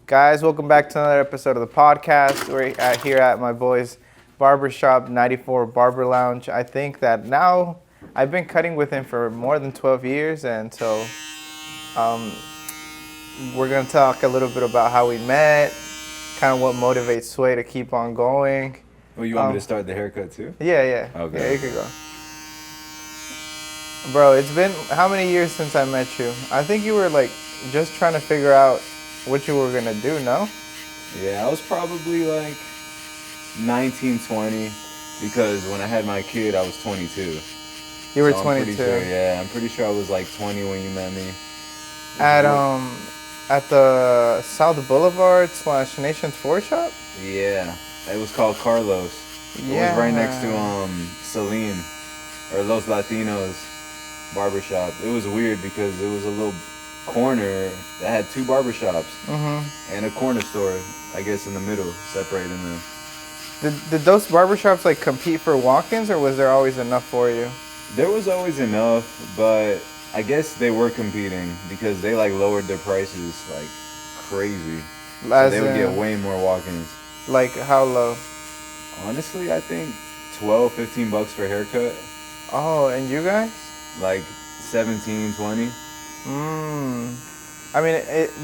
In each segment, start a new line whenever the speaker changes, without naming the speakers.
Guys, welcome back to another episode of the podcast. We're here at my boy's Barbershop, 94 Barber Lounge. I think that now I've been cutting with him for more than 12 years, and so we're going to talk a little bit about how we met, kind of what motivates Sway to keep on going.
Well, you want me to start the haircut too?
Yeah.
Okay.
Yeah, you can go. Bro, it's been how many years since I met you? I think you were like just trying to figure out what you were gonna do, no?
Yeah, I was probably like 19, 20, because when I had my kid, I was 22.
You were
so
22.
I'm pretty sure I was like 20 when you met me.
At the South Boulevard / Nation's Floor Shop?
Yeah, it was called Carlos. It was right next to Celine, or Los Latinos barbershop. It was weird because it was a little corner that had two barbershops and a corner store, I guess, in the middle, separating them.
Did those barbershops like compete for walk-ins, or was there always enough for you?
There was always enough, but I guess they were competing because they like lowered their prices like crazy. So they would get way more walk-ins.
Like how low?
Honestly, I think $12-15 for a haircut.
Oh, and you guys?
Like 17, 20.
I mean,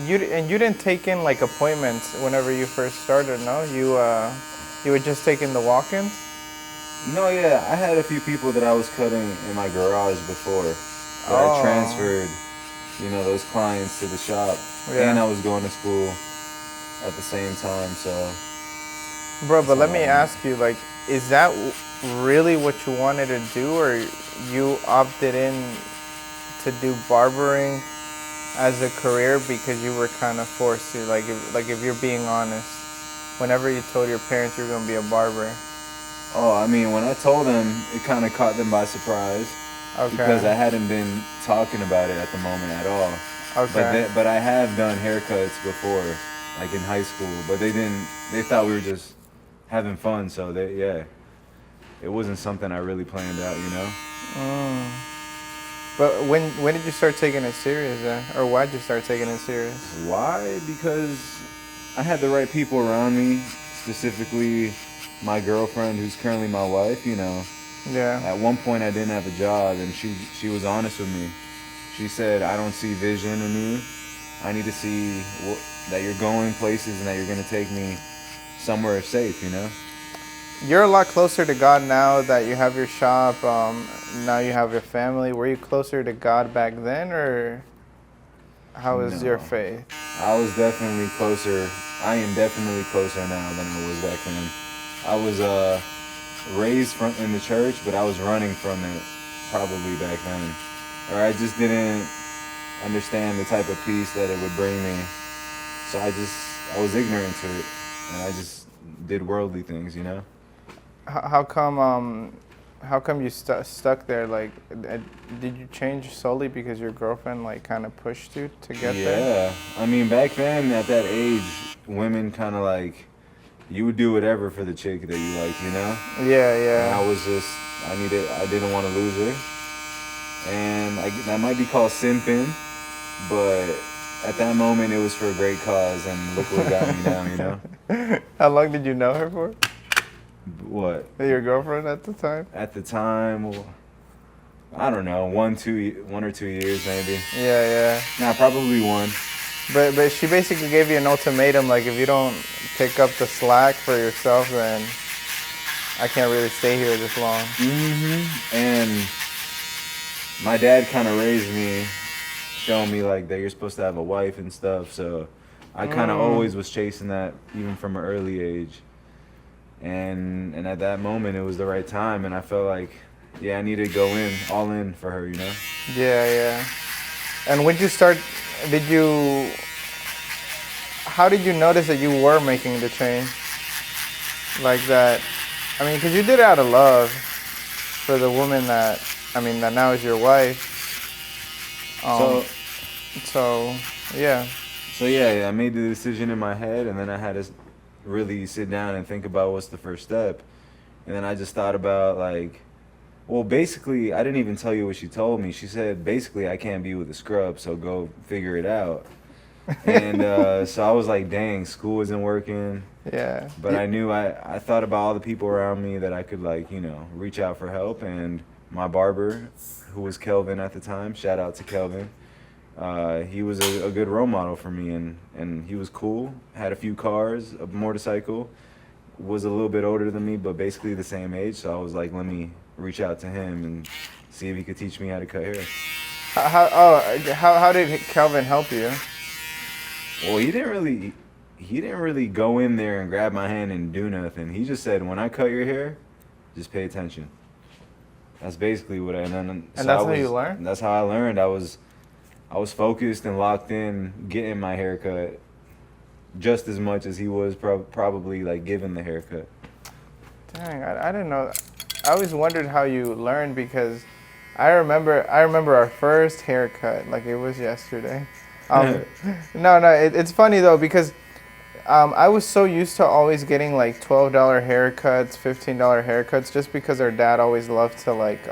you didn't take in like appointments whenever you first started, no? You were just taking the walk-ins?
No, yeah, I had a few people that I was cutting in my garage before. But I transferred, those clients to the shop. Yeah. And I was going to school at the same time, so.
Bro, but let me ask you, like, is that really what you wanted to do, or you opted in to do barbering as a career because you were kind of forced to? Like if you're being honest, whenever you told your parents you were going to be a barber.
Oh, I mean, when I told them, it kind of caught them by surprise. Okay. Because I hadn't been talking about it at the moment at all. Okay. But I have done haircuts before, like in high school, but they thought we were just having fun, so it wasn't something I really planned out,
But when did you start taking it serious then? Or why did you start taking it serious?
Why? Because I had the right people around me, specifically my girlfriend, who's currently my wife, Yeah. At one point I didn't have a job, and she was honest with me. She said, I don't see vision in you. I need to see that you're going places and that you're going to take me somewhere safe, You're a lot closer to God now that you have your shop. Now you have your family. Were you closer to God back then, or how is your faith? I was definitely closer. I am definitely closer now than I was back then. I was raised in the church, but I was running from it probably back then. Or I just didn't understand the type of peace that it would bring me. So I was ignorant to it, and I just did worldly things, How come you stuck there? Like, did you change solely because your girlfriend like kind of pushed you to get there? Yeah, I mean, back then at that age, women kind of like, you would do whatever for the chick that you like, Yeah. And I was just, I didn't want to lose her, and that might be called simping, but at that moment it was for a great cause, and look what got me now, How long did you know her for? What? Your girlfriend at the time? At the time, well, I don't know, 1 or 2 years maybe. Yeah. Nah, probably 1. But she basically gave you an ultimatum, like, if you don't pick up the slack for yourself, then I can't really stay here this long. And my dad kind of raised me, showing me like that you're supposed to have a wife and stuff, so I kind of always was chasing that even from an early age. And at that moment, it was the right time, and I felt like, I needed to go all in for her, Yeah. And when you start, how did you notice that you were making the change? Like that, I mean, because you did it out of love for the woman that now is your wife. So, I made the decision in my head, and then I had to really sit down and think about what's the first step. And then I just thought about like, well, basically, I didn't even tell you what she told me. She said, basically, I can't be with a scrub, so go figure it out. And so I was like, dang, school isn't working.
Yeah.
But I knew I thought about all the people around me that I could, like, reach out for help. And my barber, who was Kelvin at the time, shout out to Kelvin. He was a good role model for me, and he was cool. Had a few cars, a motorcycle. Was a little bit older than me, but basically the same age. So I was like, let me reach out to him and see if he could teach me how to cut hair.
How did Kelvin help you?
Well, he didn't really go in there and grab my hand and do nothing. He just said, when I cut your hair, just pay attention. That's basically what I done.
And that's how you learned?
That's how I learned. I was focused and locked in getting my haircut just as much as he was probably like giving the haircut.
Dang, I didn't know. I always wondered how you learned, because I remember our first haircut like it was yesterday. It's funny though, because I was so used to always getting like $12 haircuts, $15 haircuts, just because our dad always loved to like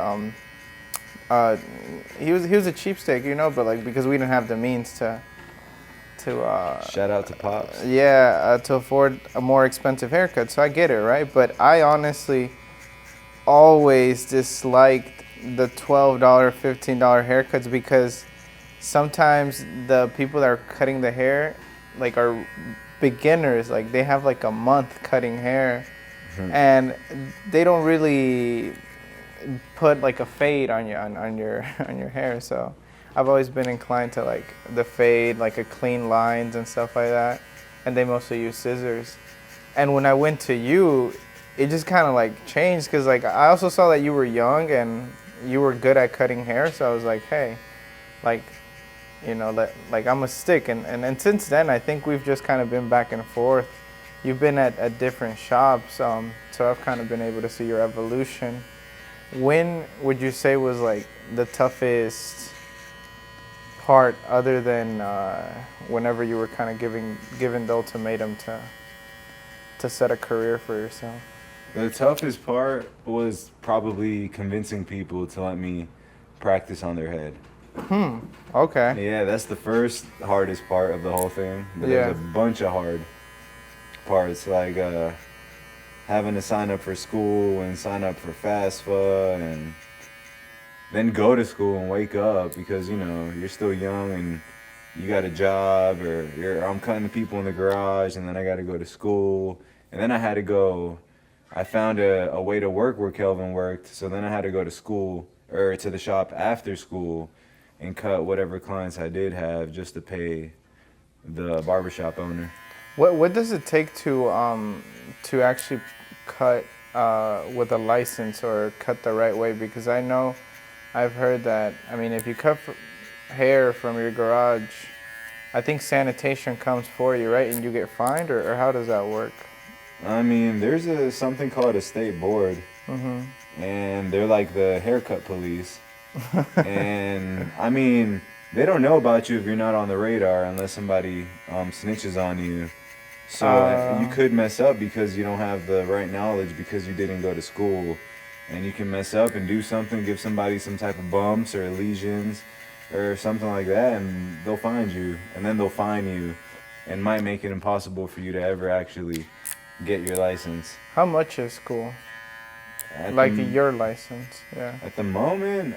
he was a cheapskate, but like because we didn't have the means to
shout out to Pops.
To afford a more expensive haircut. So I get it, right? But I honestly always disliked the $12, $15 haircuts, because sometimes the people that are cutting the hair like are beginners. Like they have like a month cutting hair, and they don't really put like a fade on your hair. So I've always been inclined to like the fade, like a clean lines and stuff like that. And they mostly use scissors. And when I went to you, it just kind of like changed, because like I also saw that you were young and you were good at cutting hair. So I was like, hey, like, like I'm a stick. And since then, I think we've just kind of been back and forth. You've been at different shops, so I've kind of been able to see your evolution. When would you say was like the toughest part, other than whenever you were kind of given the ultimatum to set a career for yourself?
The toughest part was probably convincing people to let me practice on their head.
Okay.
Yeah, that's the first hardest part of the whole thing. But there's a bunch of hard parts, like having to sign up for school and sign up for FAFSA and then go to school and wake up because, you're still young and you got a job, or I'm cutting the people in the garage, and then I got to go to school. And then I found a way to work where Kelvin worked, so then I had to go to school, or to the shop after school, and cut whatever clients I did have just to pay the barbershop owner.
What does it take to actually cut with a license, or cut the right way? Because I know I've heard that, if you cut hair from your garage, I think sanitation comes for you, right? And you get fined, or how does that work?
There's something called a state board, and they're like the haircut police. And they don't know about you if you're not on the radar unless somebody snitches on you. So you could mess up because you don't have the right knowledge, because you didn't go to school. And you can mess up and do something, give somebody some type of bumps or lesions or something like that, and they'll find you. And then they'll fine you and might make it impossible for you to ever actually get your license.
How much is school? Your license, yeah.
At the moment,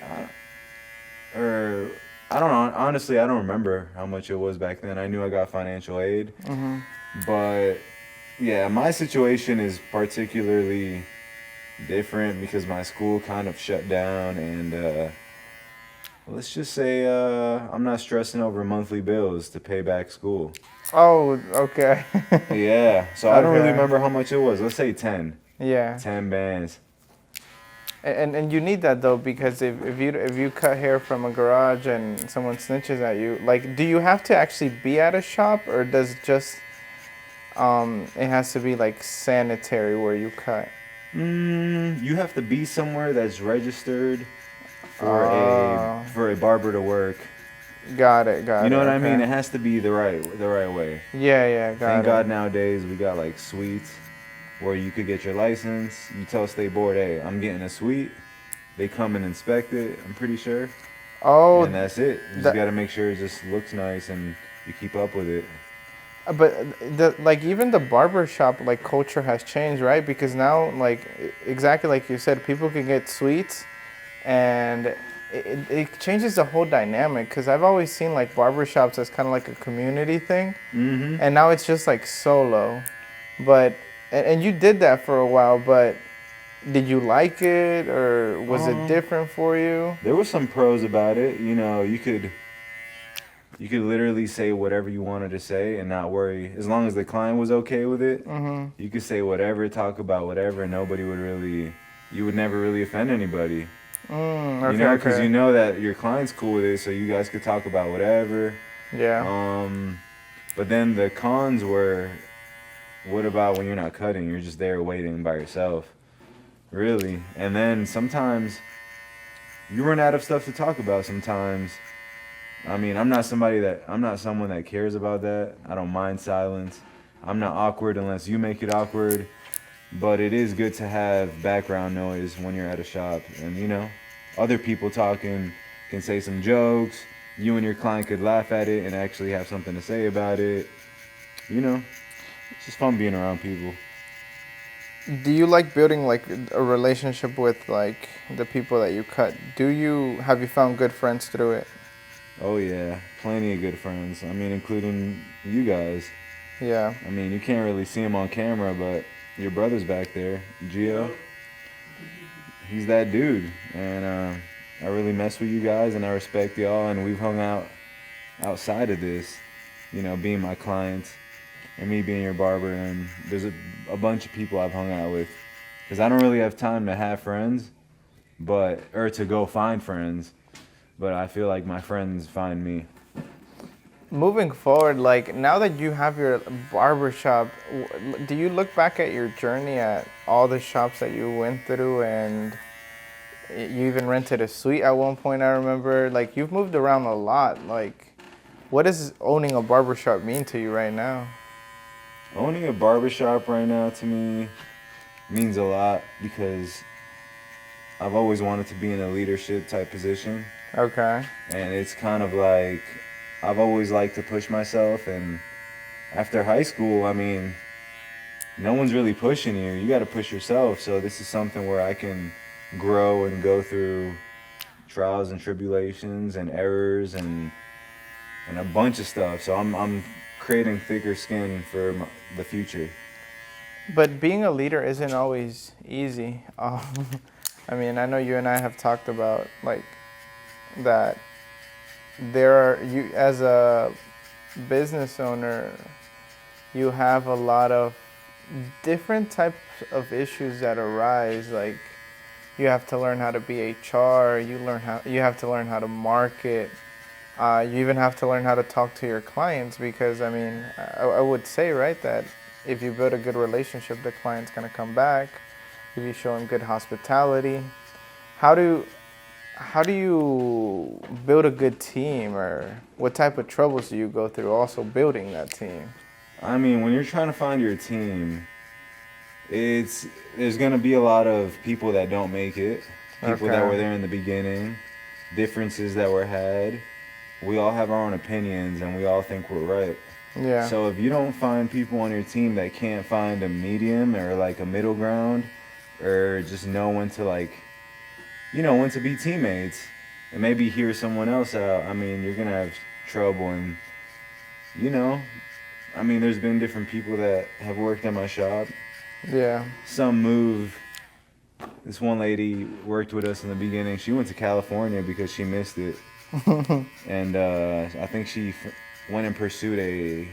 I don't know. Honestly, I don't remember how much it was back then. I knew I got financial aid. But yeah, my situation is particularly different because my school kind of shut down, and let's just say I'm not stressing over monthly bills to pay back school.
Oh, okay.
Yeah, so I don't really remember how much it was. Let's say 10.
Yeah.
10 bands.
And you need that though, because if you cut hair from a garage and someone snitches at you, like, do you have to actually be at a shop, or does just it has to be like sanitary where you cut?
You have to be somewhere that's registered for a barber to work.
Got it.
You know what I mean? It has to be the right way.
Yeah, got it.
Thank God nowadays we got like suites where you could get your license. You tell State Board, hey, I'm getting a suite. They come and inspect it, I'm pretty sure.
Oh.
And that's it. You just got to make sure it just looks nice and you keep up with it.
But like even the barbershop like culture has changed, right? Because now like exactly like you said, people can get suites, and it changes the whole dynamic. Because I've always seen like barbershops as kind of like a community thing, and now it's just like solo. But and you did that for a while, but did you like it or was it different for you?
There was some pros about it. You know, you could literally say whatever you wanted to say and not worry. As long as the client was okay with it, you could say whatever, talk about whatever, and nobody would really, you would never really offend anybody.
Okay,
you know, because you know that your client's cool with it, so you guys could talk about whatever.
Yeah.
But then the cons were, what about when you're not cutting? You're just there waiting by yourself, really. And then sometimes you run out of stuff to talk about sometimes. I mean, I'm not someone that cares about that. I don't mind silence. I'm not awkward unless you make it awkward. But it is good to have background noise when you're at a shop. And, you know, other people talking can say some jokes. You and your client could laugh at it and actually have something to say about it. You know, it's just fun being around people.
Do you like building like a relationship with like the people that you cut? Have you found good friends through it?
Oh yeah, plenty of good friends. I mean, including you guys.
Yeah.
I mean, you can't really see him on camera, but your brother's back there, Gio. He's that dude, and I really mess with you guys, and I respect y'all, and we've hung out outside of this, you know, being my clients, and me being your barber, and there's a bunch of people I've hung out with, because I don't really have time to have friends, or to go find friends, but I feel like my friends find me.
Moving forward, like now that you have your barbershop, do you look back at your journey at all the shops that you went through, and you even rented a suite at one point, I remember? Like you've moved around a lot. Like what does owning a barbershop mean to you right now?
Owning a barbershop right now to me means a lot because I've always wanted to be in a leadership type position.
Okay.
And it's kind of like I've always liked to push myself, and after high school, I mean, no one's really pushing you. You got to push yourself. So this is something where I can grow and go through trials and tribulations and errors and a bunch of stuff. So I'm creating thicker skin for the future.
But being a leader isn't always easy. I mean, I know you and I have talked about like that. You as a business owner, you have a lot of different types of issues that arise. Like you have to learn how to be HR. You have to learn how to market. You even have to learn how to talk to your clients, because I mean, I would say, right, that if you build a good relationship, the client's gonna come back. If you show them good hospitality, how do you build a good team, or what type of troubles do you go through also building that team?
I mean, when you're trying to find your team, there's gonna be a lot of people that don't make it, people that were there in the beginning, differences that were had. We all have our own opinions, and we all think we're right.
Yeah.
So if you don't find people on your team that can't find a medium or like a middle ground, or just know when to when to be teammates, and maybe hear someone else out, I mean, you're gonna have trouble. And I mean, there's been different people that have worked at my shop.
Yeah.
Some move. This one lady worked with us in the beginning. She went to California because she missed it. And I think she went and pursued a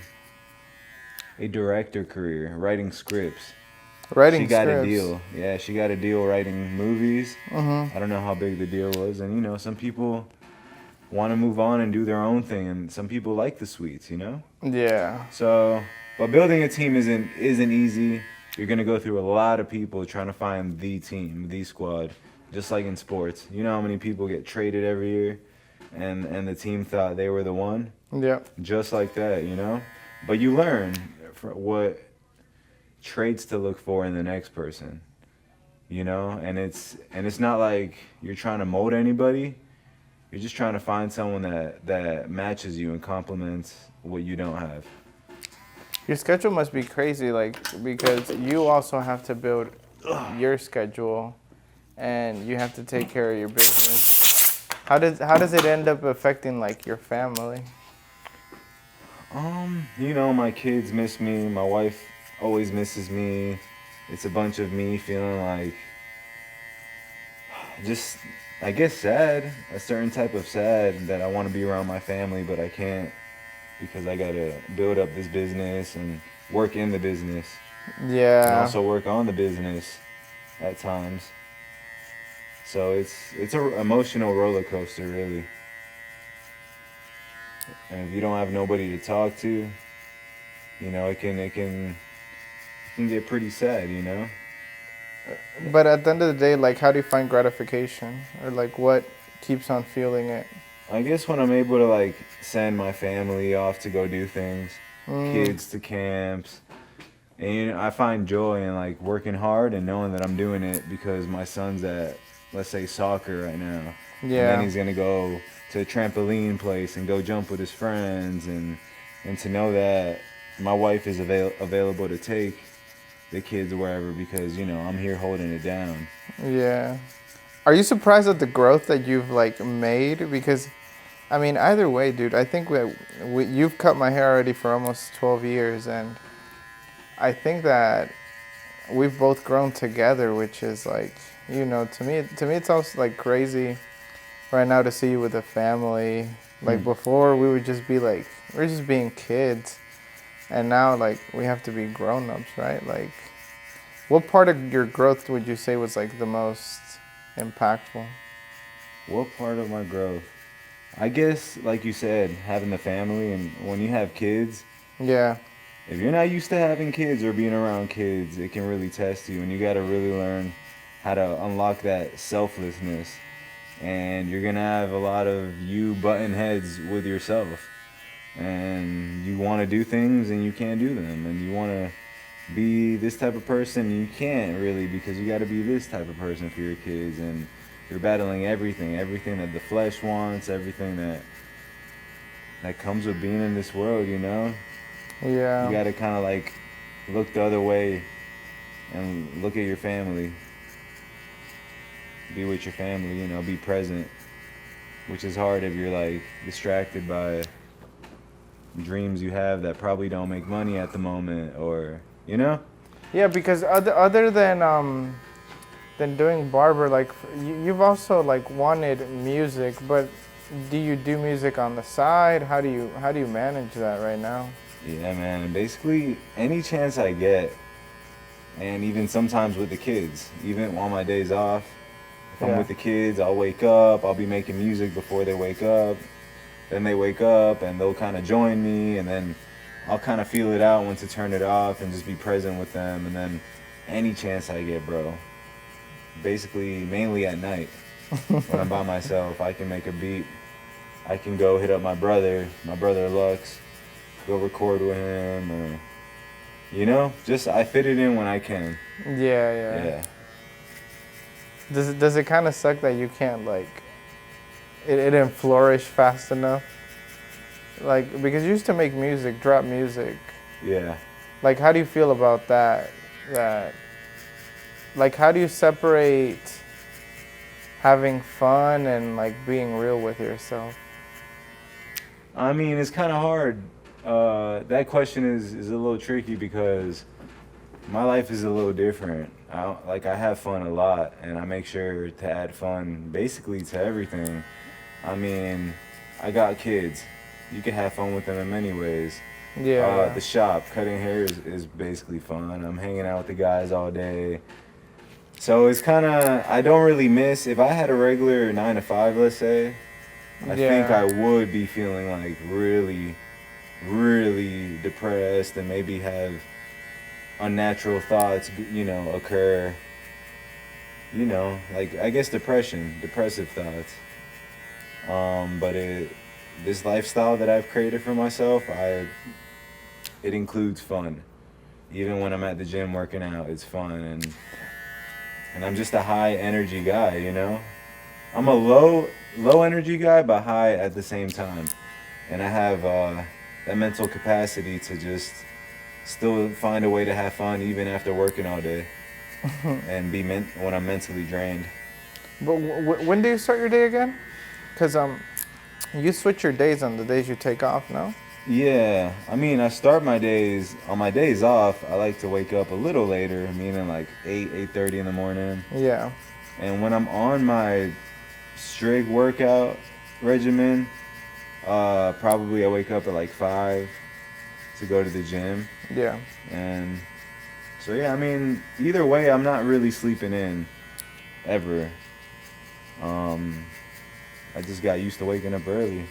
director career, writing scripts. She got a deal. Yeah, she got a deal writing movies. I don't know how big the deal was. And, some people want to move on and do their own thing. And some people like the suites,
Yeah.
So, but building a team isn't easy. You're going to go through a lot of people trying to find the team, the squad. Just like in sports. You know how many people get traded every year? And the team thought they were the one.
Yeah.
Just like that, But you learn what traits to look for in the next person, and it's not like you're trying to mold anybody. you're just trying to find someone that matches you and complements what you don't have.
Your schedule must be crazy, like, because you also have to build your schedule and you have to take care of your business. How does it end up affecting, like, your family?
You know, my kids miss me. My wife always misses me. It's a bunch of me feeling like, just, I guess, sad. A certain type of sad that I want to be around my family, but I can't because I got to build up this business and work in the business.
Yeah.
And also work on the business at times. So it's a emotional roller coaster, really. And if you don't have nobody to talk to, you know, it can get pretty sad, you know.
But at the end of the day, like, how do you find gratification, or like what keeps on fueling it?
I guess when I'm able to, like, send my family off to go do things, kids to camps, and you know, I find joy in, like, working hard and knowing that I'm doing it because my son's at, let's say, soccer right now. Yeah. And then he's gonna go to a trampoline place and go jump with his friends, and to know that my wife is available to take the kids wherever because, you know, I'm here holding it down.
Yeah. Are you surprised at the growth that you've, like, made? Because, I mean, either way, dude, I think you've cut my hair already for almost 12 years, and I think that we've both grown together, which is, like, you know, to me it's also, like, crazy right now to see you with a family. Like, before we would just be like, we're just being kids, and now, like, we have to be grown-ups, right? Like, what part of your growth would you say was, like, the most impactful?
What part of my growth? I guess, like you said, having the family, and when you have kids,
yeah,
if you're not used to having kids or being around kids, it can really test you, and you got to really learn how to unlock that selflessness. And you're gonna have a lot of you butting heads with yourself, and you want to do things and you can't do them, and you want to be this type of person, you can't really, because you got to be this type of person for your kids, and you're battling everything that the flesh wants, everything that comes with being in this world, you know.
Yeah.
You got to kind of, like, look the other way and look at your family, be with your family, you know, be present, which is hard if you're, like, distracted by dreams you have that probably don't make money at the moment, or, you know?
Yeah, because other than doing barber, like, you've also, like, wanted music, but do you do music on the side? How do you manage that right now?
Yeah, man, basically any chance I get, and even sometimes with the kids, even on my days off, if I'm with the kids, I'll wake up, I'll be making music before they wake up, then they wake up and they'll kind of join me, and then I'll kind of feel it out when to turn it off and just be present with them. And then any chance I get, bro, basically mainly at night when I'm by myself, I can make a beat. I can go hit up my brother Lux, go record with him, or, you know, just I fit it in when I can.
Yeah. Does it kind of suck that you can't, like, it didn't flourish fast enough? Like, because you used to make music, drop music.
Yeah.
Like, how do you feel about that? Like, how do you separate having fun and, like, being real with yourself?
I mean, it's kind of hard. That question is a little tricky because my life is a little different. I have fun a lot, and I make sure to add fun basically to everything. I mean, I got kids. You can have fun with them in many ways.
Yeah.
The shop, cutting hair is basically fun. I'm hanging out with the guys all day. So it's kind of, I don't really miss, if I had a regular 9 to 5, let's say, I think I would be feeling, like, really, really depressed, and maybe have unnatural thoughts, you know, occur. You know, like, I guess depressive thoughts. But this lifestyle that I've created for myself, it includes fun. Even when I'm at the gym working out, it's fun, and I'm just a high energy guy, you know? I'm a low energy guy, but high at the same time, and I have that mental capacity to just still find a way to have fun even after working all day, and when I'm mentally drained.
But when do you start your day again? Because you switch your days on the days you take off, no?
Yeah, I mean, I start my days on my days off. I like to wake up a little later, meaning like 8:30 in the morning.
Yeah.
And when I'm on my strict workout regimen, probably I wake up at like 5 to go to the gym.
Yeah.
And so yeah, I mean, either way, I'm not really sleeping in ever. I just got used to waking up early.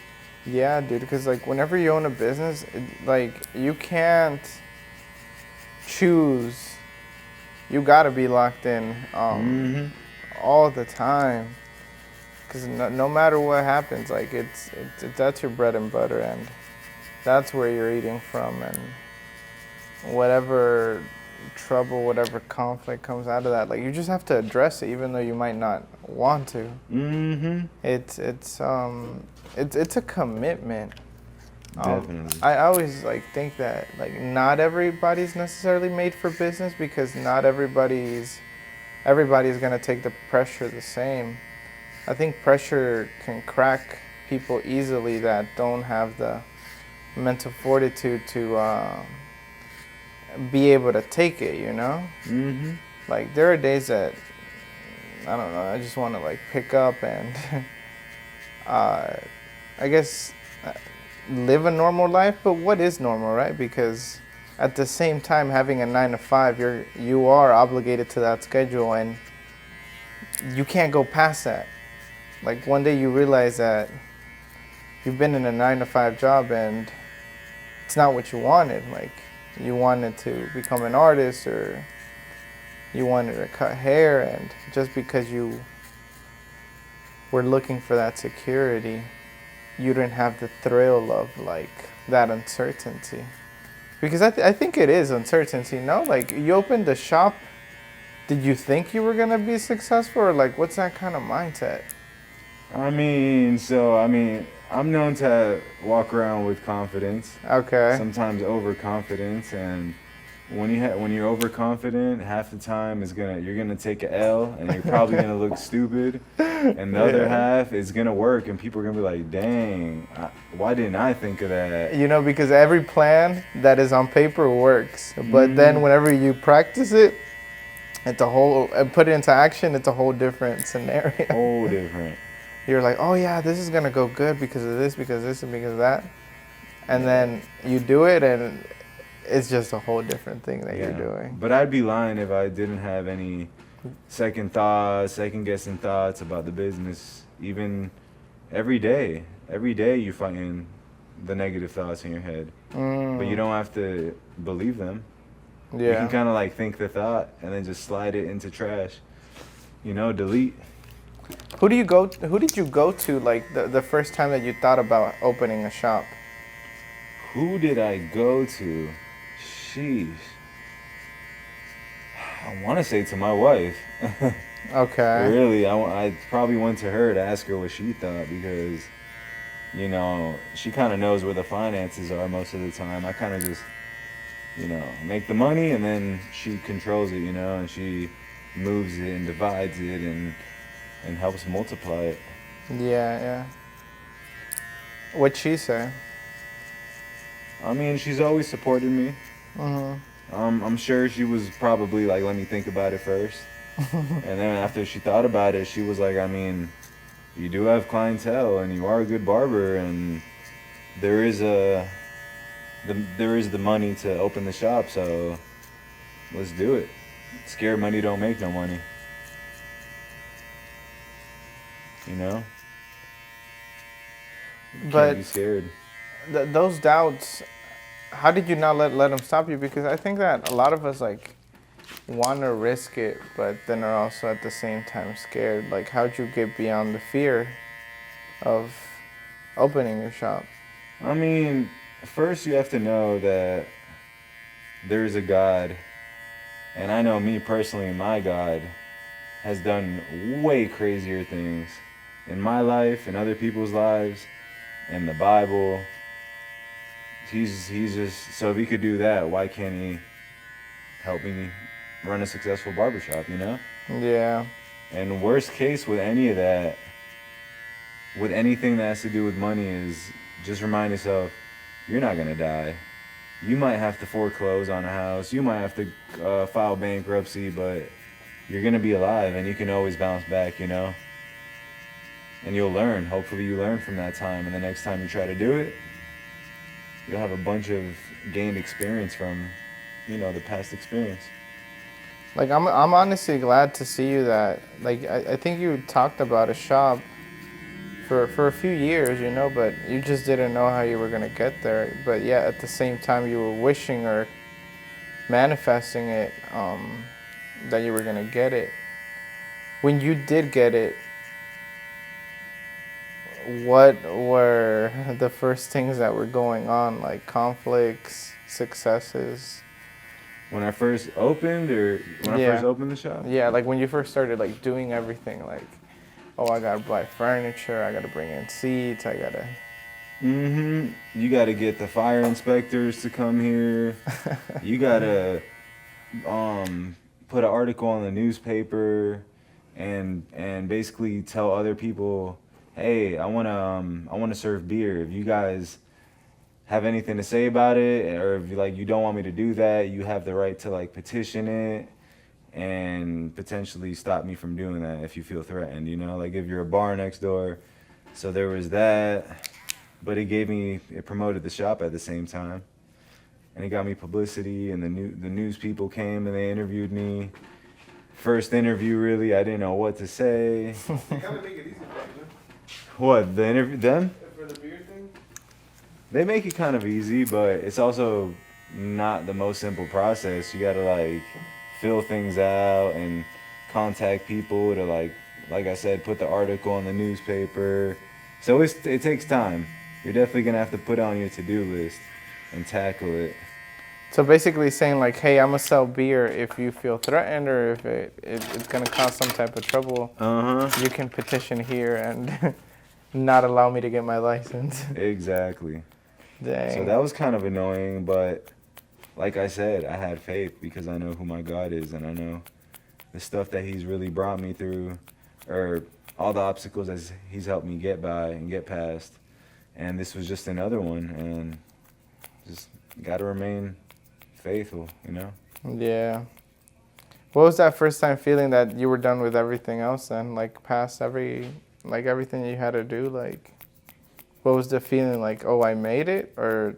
Yeah, dude, because like whenever you own a business, like you can't choose. You gotta be locked in all the time, because no matter what happens, like it's that's your bread and butter, and that's where you're eating from, and whatever trouble, whatever conflict comes out of that, like you just have to address it, even though you might not want to. It's a commitment.
Definitely.
I always like think that like not everybody's necessarily made for business, because not everybody's gonna take the pressure the same. I think pressure can crack people easily that don't have the mental fortitude to be able to take it, you know? Like there are days that, I don't know, I just want to like pick up and I guess live a normal life, but what is normal, right? Because at the same time, having a 9 to 5, you are obligated to that schedule, and you can't go past that. Like one day you realize that you've been in a 9 to 5 job and it's not what you wanted. Like you wanted to become an artist, or you wanted to cut hair, and just because you were looking for that security, you didn't have the thrill of like that uncertainty. Because I think it is uncertainty, no? Like you opened the shop, did you think you were gonna be successful, or like what's that kind of mindset?
I mean, I'm known to walk around with confidence.
Okay.
Sometimes overconfidence, and when you're overconfident, half the time you're gonna take a L, and you're probably gonna look stupid, and the other half is gonna work, and people are gonna be like, "Dang, why didn't I think of that?"
You know, because every plan that is on paper works, but then whenever you practice it, and put it into action, it's a whole different scenario.
Whole different.
You're like, oh yeah, this is gonna go good because of this, because of this, and because of that. And then you do it, and it's just a whole different thing that you're doing.
But I'd be lying if I didn't have any second guessing thoughts about the business. Even every day you're fighting the negative thoughts in your head. But you don't have to believe them. Yeah. You can kind of like think the thought and then just slide it into trash. Delete.
Who did you go to like the first time that you thought about opening a shop?
Who did I go to? Sheesh. I want to say to my wife.
Okay.
Really, I probably went to her to ask her what she thought, because, she kind of knows where the finances are most of the time. I kind of just, make the money, and then she controls it, and she moves it and divides it and helps multiply it.
Yeah. What'd she say?
I mean, she's always supported me. I'm sure she was probably like, let me think about it first. And then after she thought about it, she was like, I mean, you do have clientele, and you are a good barber, and there is the money to open the shop, so let's do it. Scared money don't make no money. You
But
can't be scared.
Those doubts, how did you not let them stop you? Because I think that a lot of us like want to risk it, but then are also at the same time scared. Like, how'd you get beyond the fear of opening your shop?
I mean, first you have to know that there's a God, and I know me personally, my God has done way crazier things in my life and other people's lives and the Bible. He's just, so if he could do that, why can't he help me run a successful barbershop, you know?
Yeah.
And worst case with any of that, with anything that has to do with money, is just remind yourself, you're not gonna die. You might have to foreclose on a house, you might have to file bankruptcy, but you're gonna be alive and you can always bounce back, you know? And you'll learn. Hopefully you learn from that time, and the next time you try to do it, you'll have a bunch of gained experience from, you know, the past experience.
Like, I'm honestly glad to see you that, like, I think you talked about a shop for a few years, you know, but you just didn't know how you were going to get there. But yeah, at the same time, you were wishing or manifesting it, that you were going to get it. When you did get it, what were the first things that were going on, like conflicts, successes?
When I first opened, or when I first opened the shop?
Yeah, like when you first started, like, doing everything, like, oh, I gotta buy furniture, I gotta bring in seats, I gotta...
You gotta get the fire inspectors to come here. You gotta put an article on the newspaper and basically tell other people, hey, I wanna serve beer. If you guys have anything to say about it, or if you don't want me to do that, you have the right to like petition it and potentially stop me from doing that if you feel threatened, you know, like if you're a bar next door. So there was that, but it promoted the shop at the same time, and it got me publicity, and the news people came and they interviewed me. First interview, really, I didn't know what to say.
They kind of make it easy for you.
What, the interview, them?
For the beer thing?
They make it kind of easy, but it's also not the most simple process. You gotta like fill things out and contact people to like I said, put the article on the newspaper. So it takes time. You're definitely gonna have to put it on your to-do list and tackle it.
So basically saying like, hey, I'm gonna sell beer if you feel threatened, or if it's gonna cause some type of trouble, you can petition here and not allow me to get my license.
Exactly.
Dang.
So that was kind of annoying, but like I said, I had faith because I know who my God is, and I know the stuff that he's really brought me through, or all the obstacles that he's helped me get by and get past. And this was just another one, and just gotta remain faithful, you know?
Yeah. What was that first time feeling that you were done with everything else and like past everything you had to do? Like, what was the feeling, like, oh, I made it, or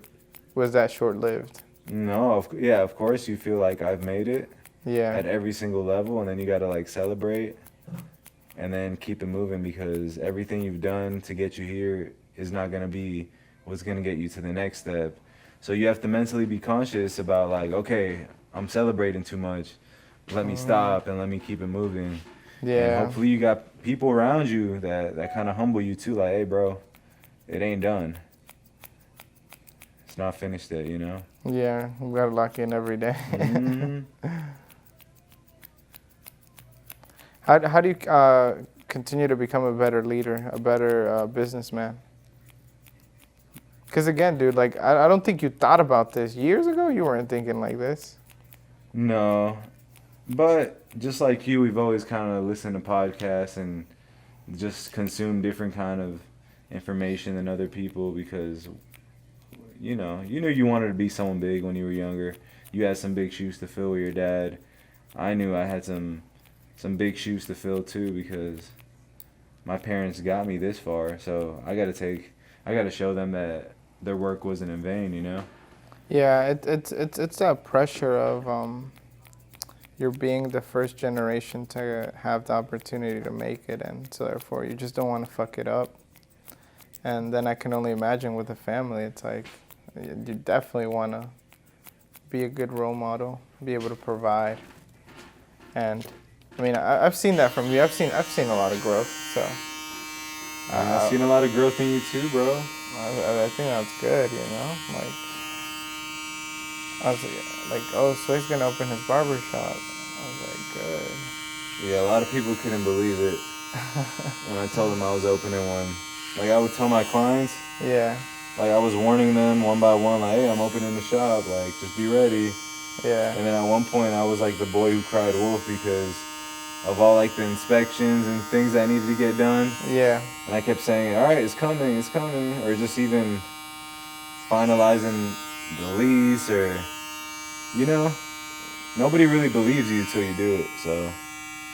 was that short-lived?
No, of course you feel like I've made it.
Yeah.
At every single level, and then you gotta like celebrate and then keep it moving, because everything you've done to get you here is not gonna be what's gonna get you to the next step. So you have to mentally be conscious about like, okay, I'm celebrating too much. Let me stop and let me keep it moving.
Yeah.
And hopefully you got people around you that kind of humble you too. Like, hey, bro, it ain't done. It's not finished yet, you know?
Yeah, we gotta lock in every day. How do you continue to become a better leader, a better businessman? Because again, dude, like, I don't think you thought about this. Years ago, you weren't thinking like this.
No, but just like you, we've always kind of listened to podcasts and just consumed different kind of information than other people, because you knew you wanted to be someone big when you were younger. You had some big shoes to fill with your dad. I knew I had some big shoes to fill too, because my parents got me this far. So I gotta show them that their work wasn't in vain, you know?
Yeah, it's that pressure of you're being the first generation to have the opportunity to make it, and so therefore you just don't want to fuck it up. And then I can only imagine with a family, it's like you definitely want to be a good role model, be able to provide. And I mean, I've seen that from you. I've seen a lot of growth. So
I've seen a lot of growth in you too, bro.
I think that's good. You know, like I was like, oh, Sway's gonna open his barber shop. I was like, good.
Yeah, a lot of people couldn't believe it. when I told them I was opening one. Like I would tell my clients.
Yeah.
Like I was warning them one by one, like, hey, I'm opening the shop, like just be ready.
Yeah.
And then at one point I was like the boy who cried wolf because of all like the inspections and things that needed to get done.
Yeah.
And I kept saying, all right, it's coming, or just even finalizing the lease, or nobody really believes you till you do it. So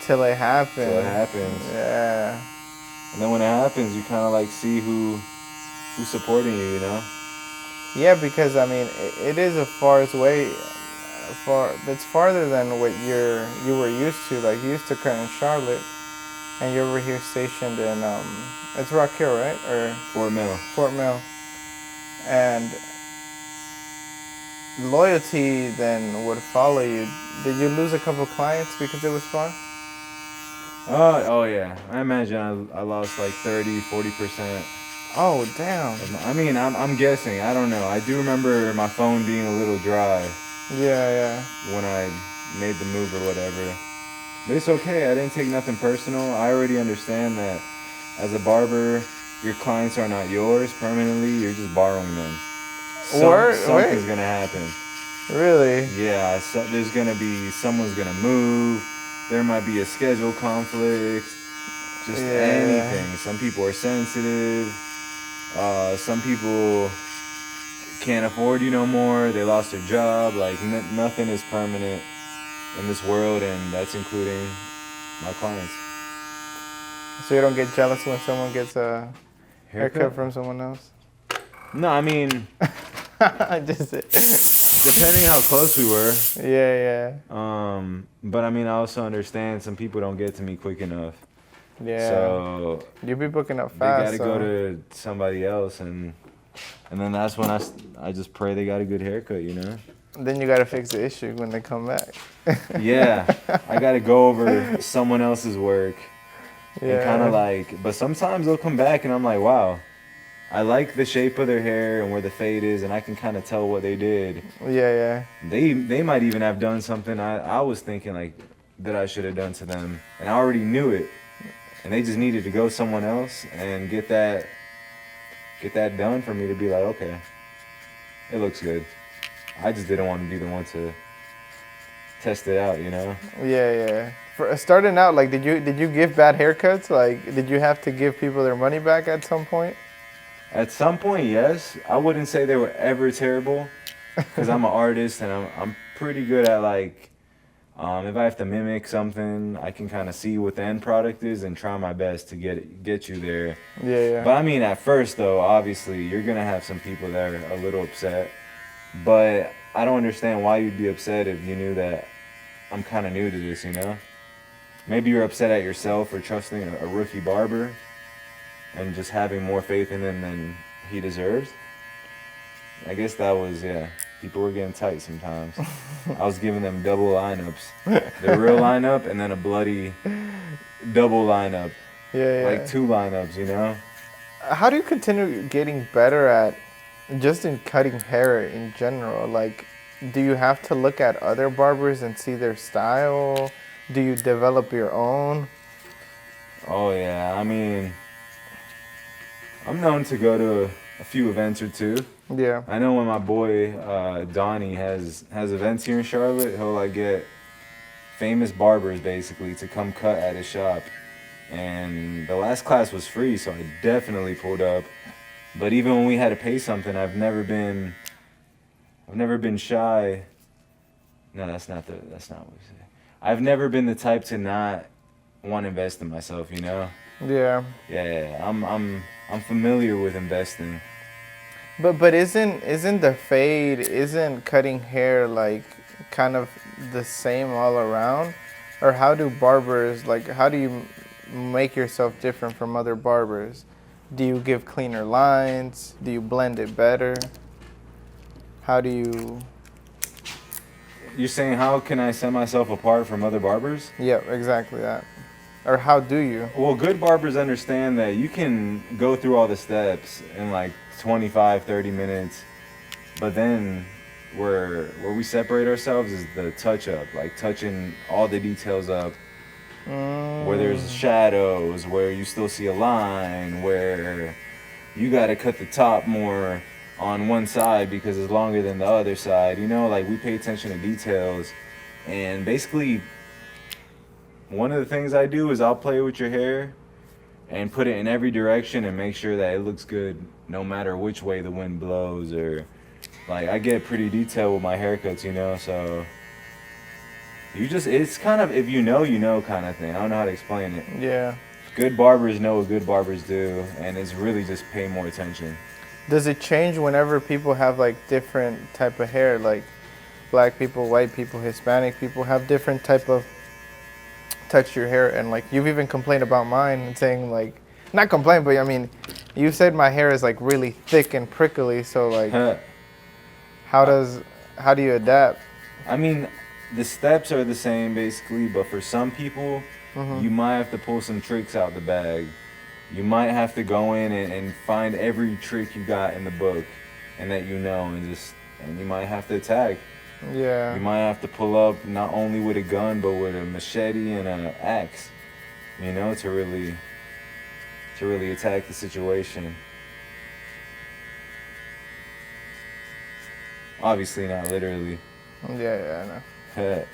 till it happens.
Yeah. And then when it happens, you kind of like see who's supporting you,
Yeah, because I mean, it is a it's farther than what you were used to. Like you used to cut in Charlotte, and you're over here stationed in it's Rock Hill, right? Or
Fort Mill.
Fort Mill. And loyalty then would follow you. Did you lose a couple clients because it was far?
Oh yeah. I imagine I lost like 30-40%.
Oh damn.
I mean, I'm guessing. I don't know. I do remember my phone being a little dry.
Yeah.
When I made the move or whatever. But it's okay. I didn't take nothing personal. I already understand that as a barber, your clients are not yours permanently. You're just borrowing them. Something's gonna happen.
Really?
Yeah. So there's gonna be someone's gonna move. There might be a schedule conflict. Just anything. Some people are sensitive. Some people can't afford you no more. They lost their job. Like nothing is permanent in this world, and that's including my clients.
So you don't get jealous when someone gets a haircut from someone else?
No, I mean,
just
depending how close we were.
Yeah.
But I mean, I also understand some people don't get to me quick enough.
Yeah.
So
you be booking up fast.
They gotta go to somebody else, and then that's when I just pray they got a good haircut,
Then you gotta fix the issue when they come back.
Yeah, I gotta go over someone else's work. Yeah. And kind of like, but sometimes they'll come back and I'm like, wow, I like the shape of their hair and where the fade is, and I can kind of tell what they did.
Yeah.
They might even have done something I was thinking like that I should have done to them, and I already knew it, and they just needed to go someone else and get that done for me to be like, okay, it looks good. I just didn't want to be the one to test it out,
Yeah. For starting out, like, did you give bad haircuts? Like, did you have to give people their money back at some point?
At some point, yes. I wouldn't say they were ever terrible, because I'm an artist and I'm pretty good at like, if I have to mimic something, I can kind of see what the end product is and try my best to get you there.
Yeah.
But I mean, at first though, obviously you're gonna have some people that are a little upset. But I don't understand why you'd be upset if you knew that I'm kind of new to this, Maybe you're upset at yourself for trusting a rookie barber and just having more faith in him than he deserves. I guess that was, people were getting tight sometimes. I was giving them double lineups. The real lineup and then a bloody double lineup.
Yeah.
Like 2 lineups,
How do you continue getting better at just in cutting hair in general? Like, do you have to look at other barbers and see their style? Do you develop your own?
Oh yeah, I mean, I'm known to go to a few events or two.
Yeah.
I know when my boy Donnie has events here in Charlotte, he'll like get famous barbers basically to come cut at his shop. And the last class was free, so I definitely pulled up. But even when we had to pay something, I've never been shy. No, that's not what we say. I've never been the type to not want to invest in myself,
Yeah.
Yeah. I'm familiar with investing.
But isn't the fade, isn't cutting hair like kind of the same all around? Or how do you make yourself different from other barbers? Do you give cleaner lines? Do you blend it better? How do you...
You're saying how can I set myself apart from other barbers?
Yeah, exactly that. Or how do you?
Well, good barbers understand that you can go through all the steps in like 25, 30 minutes, but then where we separate ourselves is the touch up, like touching all the details up. where there's shadows, where you still see a line, where you got to cut the top more on one side because it's longer than the other side. You know, like we pay attention to details. And basically, one of the things I do is I'll play with your hair and put it in every direction and make sure that it looks good no matter which way the wind blows. Or like I get pretty detailed with my haircuts, you know, so it's kind of, if you know kind of thing. I don't know how to explain it.
Yeah. Good
barbers know what good barbers do, and it's really just pay more attention.
Does it change whenever people have like different type of hair? Like black people, white people, Hispanic people have different type of texture hair, and like you've even complained about mine and saying like, not complain, but I mean, you said my hair is like really thick and prickly. So like, how do you adapt?
I mean, the steps are the same basically, but for some people, you might have to pull some tricks out the bag. You might have to go in and find every trick you got in the book and that you know, and you might have to attack.
Yeah.
You might have to pull up not only with a gun, but with a machete and an axe, you know, to really attack the situation. Obviously not literally.
Yeah, I know.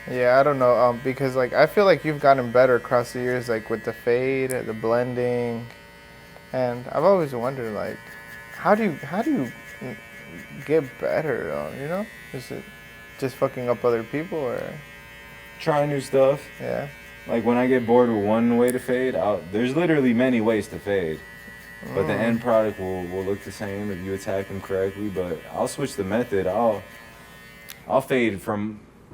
Yeah, I don't know, because like I feel like you've gotten better across the years, like with the fade, the blending, and I've always wondered like, how do you get better? You know, is it just fucking up other people or
trying new stuff?
Yeah.
Like when I get bored with one way to fade, there's literally many ways to fade, but the end product will look the same if you attack them correctly. But I'll switch the method. I'll fade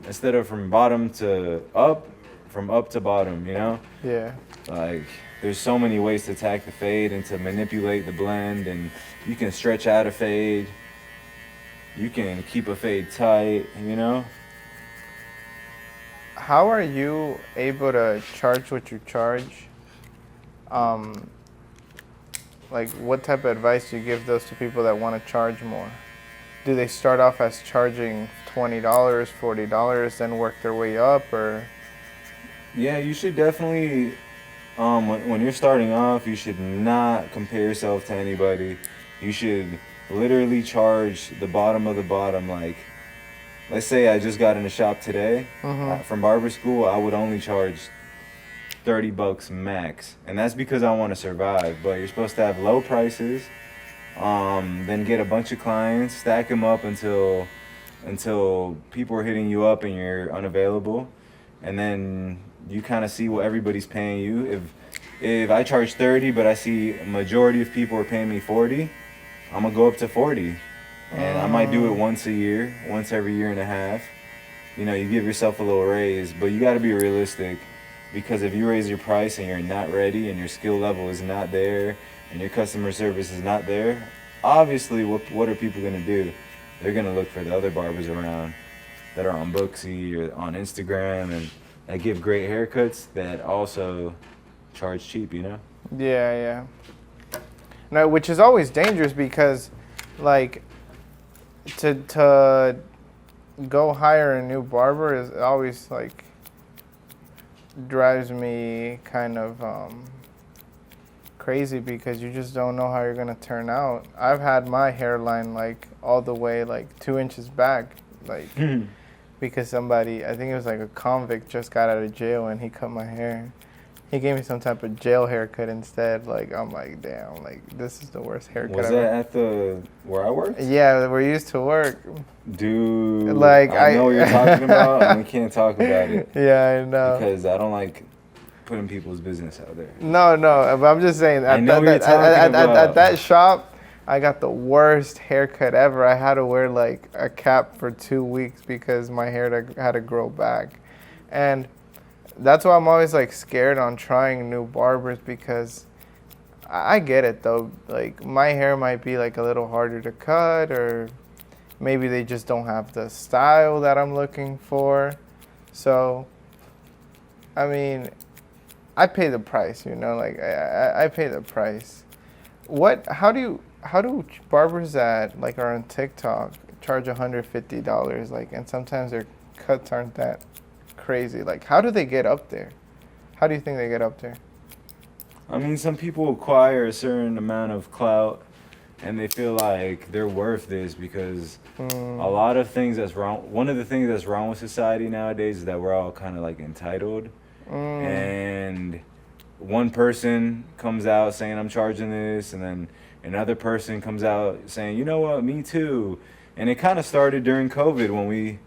instead of from bottom to up, from up to bottom, you know?
Yeah.
Like, there's so many ways to attack the fade and to manipulate the blend, and you can stretch out a fade. You can keep a fade tight, you know?
How are you able to charge what you charge? Like, what type of advice do you give those to people that want to charge more? Do they start off as charging $20, $40, then work their way up, or?
Yeah, you should definitely, when you're starting off, you should not compare yourself to anybody. You should literally charge the bottom of the bottom. Like, let's say I just got in a shop today from barber school, I would only charge $30 max, and that's because I want to survive. But you're supposed to have low prices. Then get a bunch of clients, stack them up until people are hitting you up and you're unavailable, and then you kind of see what everybody's paying you. If I charge 30 but I see a majority of people are paying me 40, I'm gonna go up to 40, and I might do it once every year and a half. You know, you give yourself a little raise, but you got to be realistic, because if you raise your price and you're not ready and your skill level is not there and your customer service is not there, obviously what are people going to do? They're going to look for the other barbers around that are on Booksy or on Instagram and that give great haircuts that also charge cheap, you know?
Yeah. No, which is always dangerous, because like to go hire a new barber is always like drives me kind of crazy, because you just don't know how you're gonna turn out. I've had my hairline like all the way like 2 inches back, like because somebody, I think it was like a convict, just got out of jail and he cut my hair. He gave me some type of jail haircut instead. Like, I'm like, damn, like this is the worst haircut
Was that at where I worked?
Yeah, where you used to work.
Dude,
like
I know what you're talking about, and we can't talk about it.
Yeah, I know.
Because I don't like putting people's business out there.
No, but I'm just saying, at that shop, I got the worst haircut ever. I had to wear like a cap for 2 weeks because my hair had to grow back. And that's why I'm always like scared on trying new barbers, because I get it though. Like my hair might be like a little harder to cut, or maybe they just don't have the style that I'm looking for. So, I mean, I pay the price, you know, like I pay the price. How do barbers that like are on TikTok charge $150, like, and sometimes their cuts aren't that crazy. Like, how do they get up there? How do you think they get up there?
I mean, some people acquire a certain amount of clout and they feel like they're worth this because a lot of things that's wrong. One of the things that's wrong with society nowadays is that we're all kind of like entitled. And one person comes out saying, I'm charging this, and then another person comes out saying, you know what, me too. And it kind of started during COVID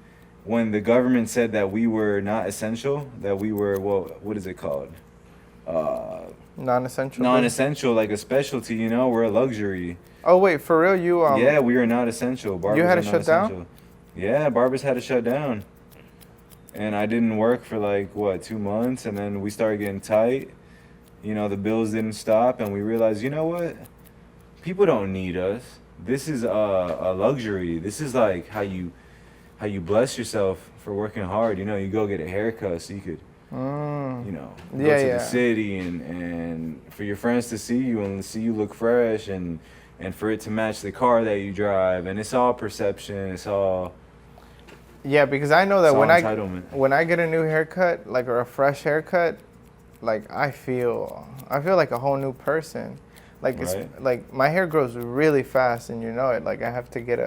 when the government said that we were not essential, that we were, what is it called?
Non-essential.
Non-essential, like a specialty, you know, we're a luxury.
Oh wait, for real? You
Yeah, we are not essential. Barbers
you had to
are not
shut
essential.
down?
Yeah, barbers had to shut down. And I didn't work for like 2 months, and then we started getting tight. You know, the bills didn't stop, and we realized, you know what? People don't need us. This is a luxury. This is like how you bless yourself for working hard. You know, you go get a haircut so you could, you know, go to the city and for your friends to see you and see you look fresh and for it to match the car that you drive. And it's all perception. It's all...
Yeah, because I know that when I get a new haircut, like, or a fresh haircut, like, I feel like a whole new person. Like, right. It's like my hair grows really fast, and you know it. Like, I have to get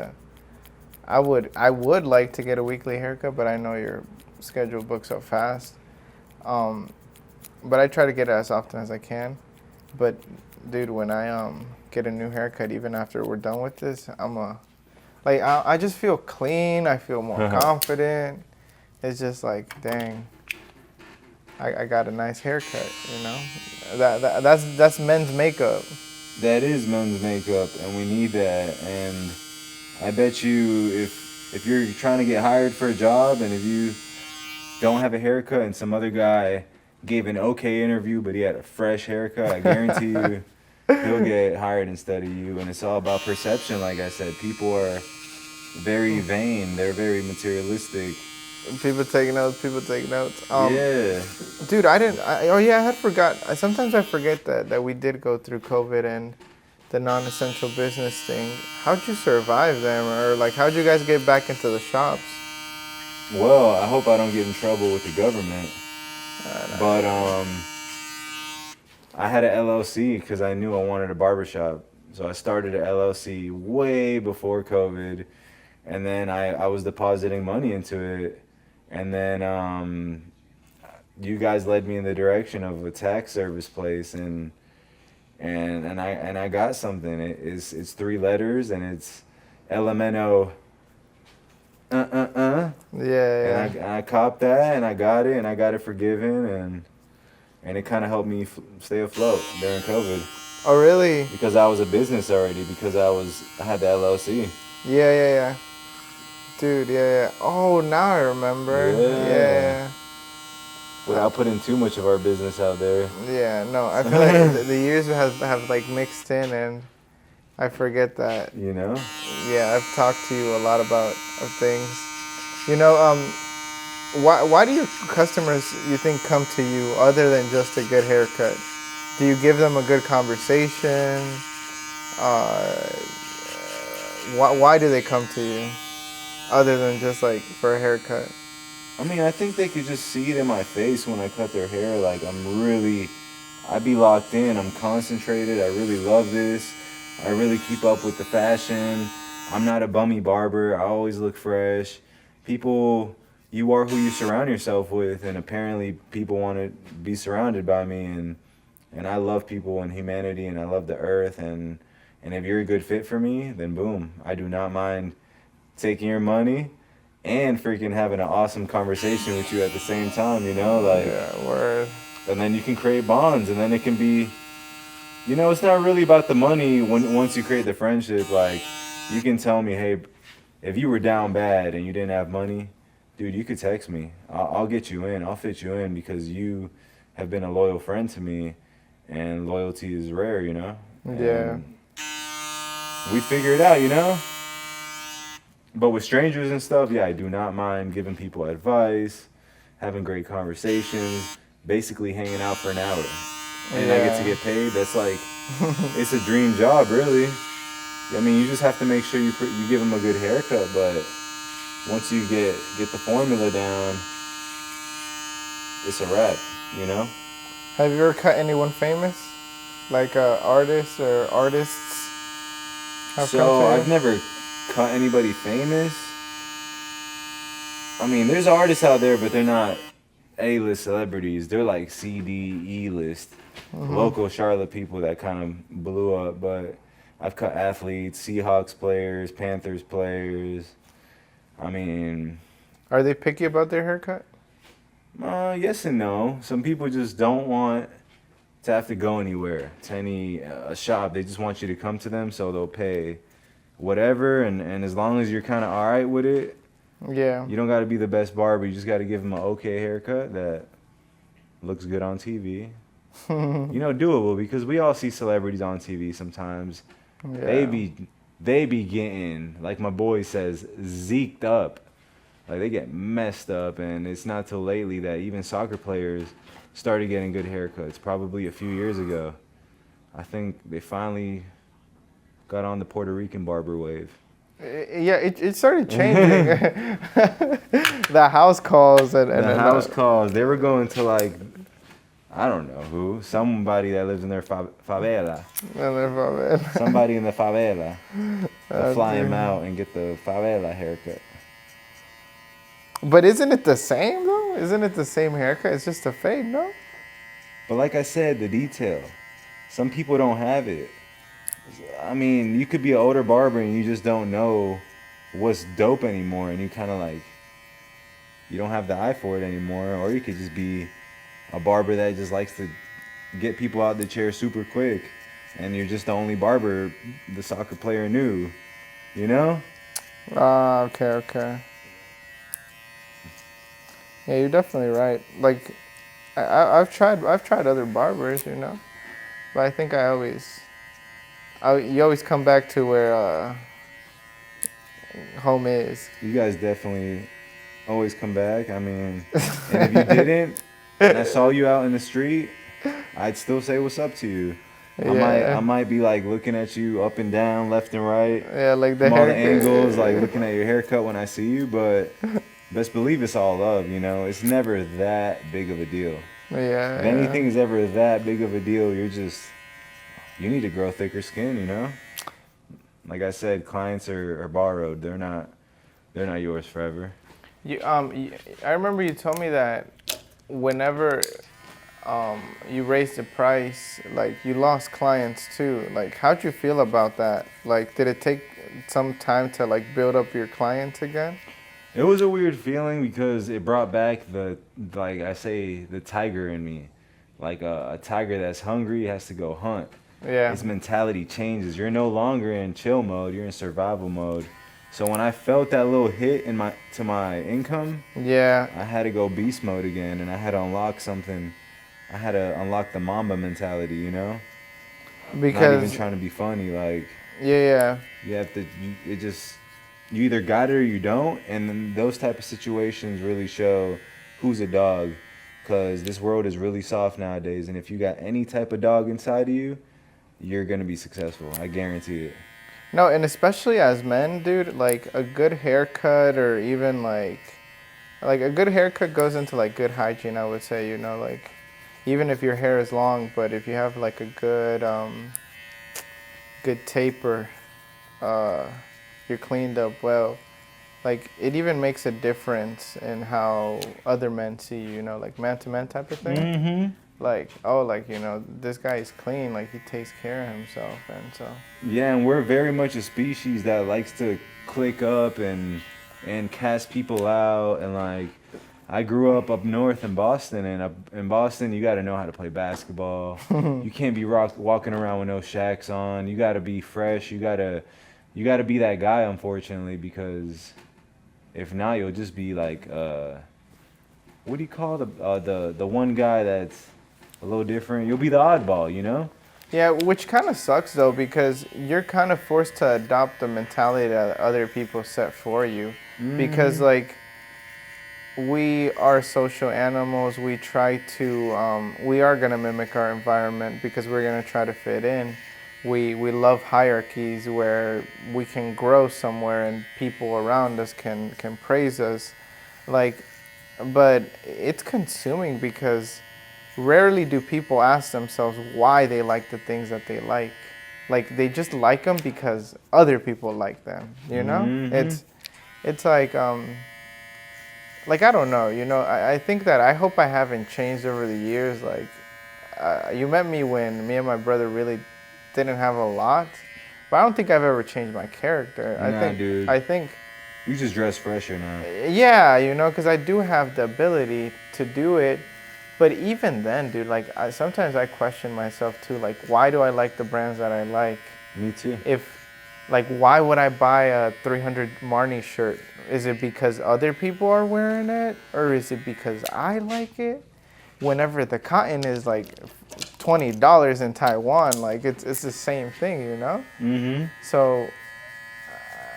I would like to get a weekly haircut, but I know your schedule books up fast. But I try to get it as often as I can. But dude, when I get a new haircut, even after we're done with this, I just feel clean. I feel more confident. It's just like, dang, I got a nice haircut. You know, that's men's makeup.
That is men's makeup, and we need that. And I bet you, if you're trying to get hired for a job, and if you don't have a haircut, and some other guy gave an okay interview, but he had a fresh haircut, I guarantee you, he'll get hired instead of you. And it's all about perception. Like I said, people are very vain. They're very materialistic.
People take notes.
Yeah.
Dude, I had forgot. Sometimes I forget that we did go through COVID and the non-essential business thing. How'd you survive them? Or, like, how'd you guys get back into the shops?
Well, I hope I don't get in trouble with the government. But I had an LLC because I knew I wanted a barbershop. So I started an LLC way before COVID. And then I was depositing money into it. And then you guys led me in the direction of a tax service place, and I got something. It's 3 letters, and it's LMNO.
Yeah.
And I copped that, and I got it forgiven, and it kind of helped me stay afloat during COVID.
Oh, really?
Because I was a business already. Because I had the LLC.
Yeah. Dude, yeah. Oh, now I remember. Yeah.
Without putting too much of our business out there.
Yeah, no, I feel like the years have like mixed in, and I forget that.
You know?
Yeah, I've talked to you a lot about things. You know, why do your customers, you think, come to you other than just a good haircut? Do you give them a good conversation? Why do they come to you? Other than just, like, for a haircut?
I mean, I think they could just see it in my face when I cut their hair. Like, I be locked in. I'm concentrated. I really love this. I really keep up with the fashion. I'm not a bummy barber. I always look fresh. People, you are who you surround yourself with, and apparently people want to be surrounded by me. And I love people and humanity, and I love the earth. And if you're a good fit for me, then boom. I do not mind taking your money and freaking having an awesome conversation with you at the same time, you know, like,
yeah, word.
And then you can create bonds, and then it can be, you know, it's not really about the money once you create the friendship. Like, you can tell me, hey, if you were down bad and you didn't have money, dude, you could text me. I'll get you in. I'll fit you in because you have been a loyal friend to me, and loyalty is rare, you know.
Yeah.
And we figure it out, you know. But with strangers and stuff, yeah, I do not mind giving people advice, having great conversations, basically hanging out for an hour. And I get to get paid. That's like, it's a dream job, really. I mean, you just have to make sure you give them a good haircut, but once you get the formula down, it's a wrap, you know?
Have you ever cut anyone famous? Like artists or artists have come
So
to
I've never cut anybody famous. I mean, there's artists out there, but they're not A-list celebrities. They're like CD, E-list, local Charlotte people that kind of blew up. But I've cut athletes, Seahawks players, Panthers players. I mean,
Are they picky about their haircut?
yes and no. Some people just don't want to have to go anywhere to any a shop. They just want you to come to them, so they'll pay whatever. And as long as you're kind of all right with it,
Yeah.
you don't got to be the best barber. You just got to give them an okay haircut that looks good on TV. You know, doable, because we all see celebrities on TV sometimes.
Yeah.
They be getting, like my boy says, zeked up. Like they get messed up, and it's not till lately that even soccer players started getting good haircuts. Probably a few years ago. I think they finally got on the Puerto Rican barber wave.
Yeah, it started changing. The house calls and
The house calls. They were going to like, I don't know who, somebody that lives in their favela. Somebody in the favela. They'll fly him out and get the favela haircut.
But isn't it the same though? Isn't it the same haircut? It's just a fade, no?
But like I said, the detail. Some people don't have it. I mean, you could be an older barber and you just don't know what's dope anymore, and you kind of like, you don't have the eye for it anymore. Or you could just be a barber that just likes to get people out the chair super quick, and you're just the only barber the soccer player knew, you know?
Okay. Yeah, you're definitely right. Like, I've tried other barbers, you know, but I think you always come back to where home is.
You guys definitely always come back. I mean, and if you didn't, and I saw you out in the street, I'd still say what's up to you. I might be like looking at you up and down, left and right.
Yeah, like the
from all the
haircut.
angles, like looking at your haircut when I see you. But best believe it's all love, you know. It's never that big of a deal.
Yeah.
If anything is ever that big of a deal, you need to grow thicker skin, you know. Like I said, clients are borrowed. They're not yours forever.
I remember you told me that whenever you raised the price, like you lost clients too. Like, how'd you feel about that? Like, did it take some time to like build up your clients again?
It was a weird feeling because it brought back the tiger in me. Like a tiger that's hungry has to go hunt.
Yeah.
His mentality changes. You're no longer in chill mode. You're in survival mode. So when I felt that little hit to my income,
yeah,
I had to go beast mode again, and I had to unlock something. I had to unlock the Mamba mentality, you know?
Because
not even trying to be funny, like
yeah.
You have to. You either got it or you don't, and then those type of situations really show who's a dog, because this world is really soft nowadays, and if you got any type of dog inside of you, you're gonna be successful. I guarantee it.
No, and especially as men, dude, like a good haircut or even like a good haircut goes into like good hygiene, I would say, you know, like even if your hair is long, but if you have like a good taper, you're cleaned up well. Like it even makes a difference in how other men see you, you know, like man to man type of thing.
Mm-hmm.
Like, oh, like, you know, this guy is clean, like he takes care of himself, and so.
Yeah, and we're very much a species that likes to click up and cast people out, and like, I grew up north in Boston, and in Boston you got to know how to play basketball. You can't be walking around with no shacks on. You got to be fresh. You got to be that guy, unfortunately, because if not, you'll just be like, what do you call the one guy that's a little different? You'll be the oddball, you know?
Yeah, which kind of sucks though, because you're kind of forced to adopt the mentality that other people set for you. Because like, we are social animals. We try to, we are gonna mimic our environment because we're gonna try to fit in. We love hierarchies where we can grow somewhere and people around us can praise us. Like, but it's consuming because rarely do people ask themselves why they like the things that they like. Like they just like them because other people like them, you know?
Mm-hmm.
It's like I don't know, you know, I think that I hope I haven't changed over the years. Like you met me when me and my brother really didn't have a lot, but I don't think I've ever changed my character.
Dude.
I think
you just dress fresher now.
Yeah, you know, because I do have the ability to do it. But even then, dude, like sometimes I question myself too. Like, why do I like the brands that I like?
Me too.
Like, why would I buy a 300 Marnie shirt? Is it because other people are wearing it, or is it because I like it? Whenever the cotton is like $20 in Taiwan, like it's the same thing, you know.
Mm-hmm.
So,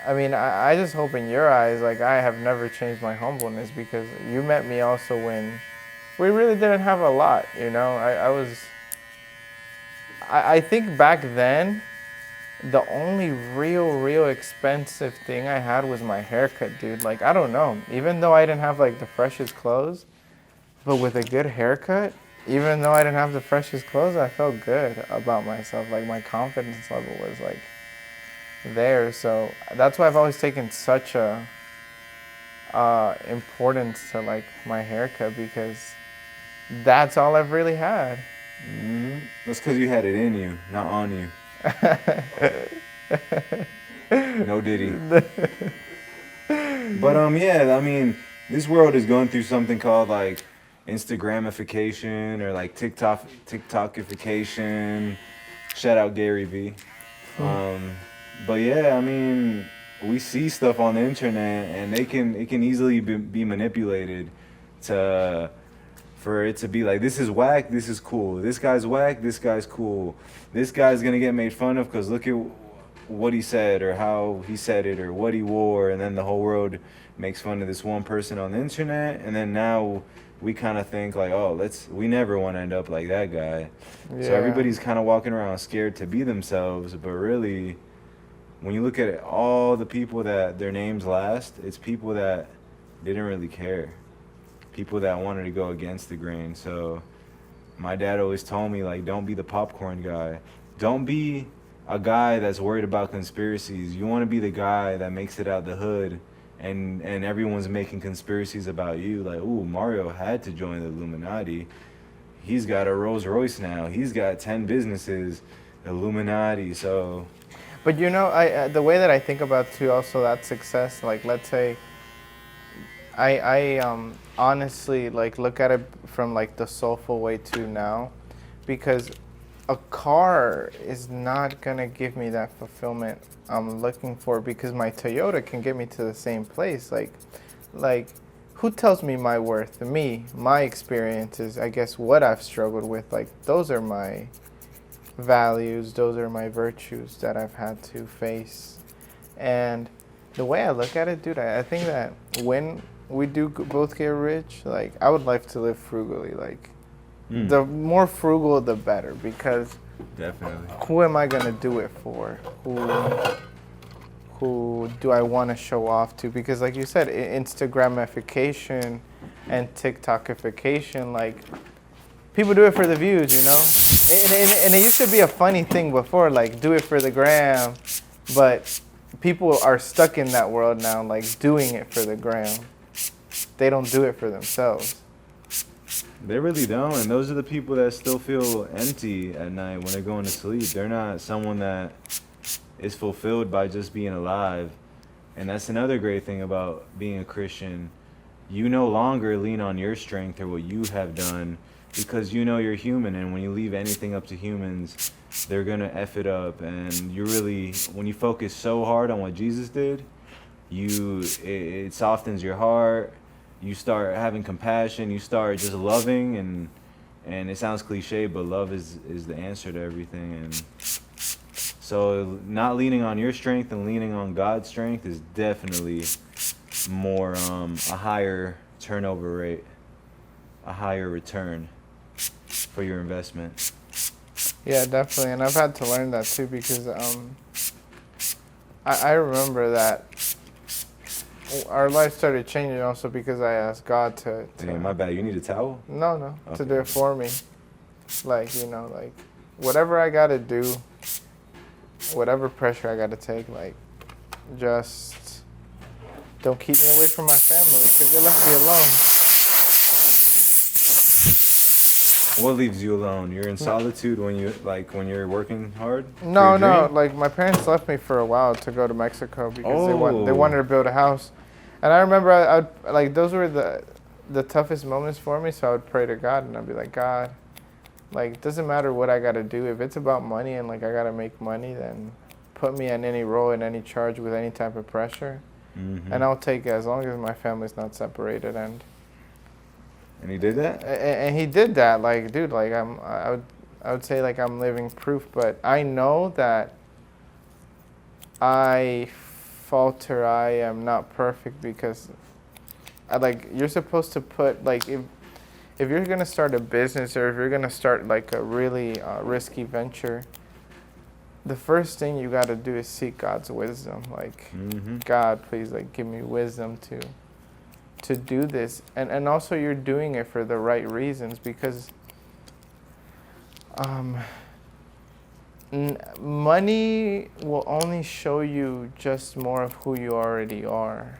I mean, I just hope in your eyes, like I have never changed my humbleness because you met me also when we really didn't have a lot, you know. I think back then, the only real expensive thing I had was my haircut, dude. Like, I don't know. Even though I didn't have like the freshest clothes, but with a good haircut, even though I didn't have the freshest clothes, I felt good about myself. Like my confidence level was like there. So that's why I've always taken such a importance to like my haircut because that's all I've really had.
Mm-hmm. That's because you had it in you, not on you. No Diddy. But yeah, I mean, this world is going through something called like Instagramification or like TikTokification. Shout out Gary V. But yeah, I mean, we see stuff on the internet and it can easily be manipulated for it to be like, this is whack, this is cool. This guy's whack, this guy's cool. This guy's gonna get made fun of because look at what he said or how he said it or what he wore, and then the whole world makes fun of this one person on the internet, and then now we kind of think like, oh, we never want to end up like that guy. Yeah. So everybody's kind of walking around scared to be themselves, but really, when you look at it, all the people that their names last, it's people that didn't really care. People that wanted to go against the grain. So my dad always told me, like, don't be the popcorn guy. Don't be a guy that's worried about conspiracies. You want to be the guy that makes it out the hood and everyone's making conspiracies about you. Like, ooh, Mario had to join the Illuminati. He's got a Rolls Royce now. He's got 10 businesses. Illuminati, so...
But you know, the way that I think about too also that success, like let's say I honestly like look at it from like the soulful way too now, because a car is not gonna give me that fulfillment I'm looking for, because my Toyota can get me to the same place. Like who tells me my worth? Me, my experiences, I guess what I've struggled with, like those are my values, those are my virtues that I've had to face. And the way I look at it, dude, I think that when we do both get rich, like I would like to live frugally. Like the more frugal the better, because
definitely,
who am I gonna do it for? Who do I want to show off to? Because like you said, Instagramification and TikTokification, like people do it for the views, you know? And it used to be a funny thing before, like do it for the gram, but people are stuck in that world now, like doing it for the gram. They don't do it for themselves.
They really don't, and those are the people that still feel empty at night when they're going to sleep. They're not someone that is fulfilled by just being alive. And that's another great thing about being a Christian. You no longer lean on your strength or what you have done, because you know you're human, and when you leave anything up to humans, they're gonna F it up. And you really, when you focus so hard on what Jesus did, it softens your heart. You start having compassion. You start just loving, and it sounds cliche, but love is the answer to everything. And so, not leaning on your strength and leaning on God's strength is definitely more a higher turnover rate, a higher return for your investment.
Yeah, definitely, and I've had to learn that too, because I remember that our life started changing also because I asked God to
Damn, my bad. You need a towel?
No,
Okay.
to do it for me. Like, you know, like, whatever I gotta do, whatever pressure I gotta take, like, just don't keep me away from my family because they left me alone.
What leaves you alone? You're in solitude when you're working hard?
No, like my parents left me for a while to go to Mexico because they wanted to build a house, and I remember I'd like those were the toughest moments for me. So I would pray to God and I'd be like, God, like it doesn't matter what I gotta do. If it's about money and like I gotta make money, then put me in any role, in any charge with any type of pressure, and I'll take it as long as my family's not separated.
And he did that?
And he did that. Like, dude, like I would say like I'm living proof, but I know that I falter. I am not perfect because you're supposed to put like if you're gonna start a business or if you're gonna start like a really risky venture, the first thing you got to do is seek God's wisdom. Like, God, please, like, give me wisdom to do this, and also you're doing it for the right reasons because money will only show you just more of who you already are.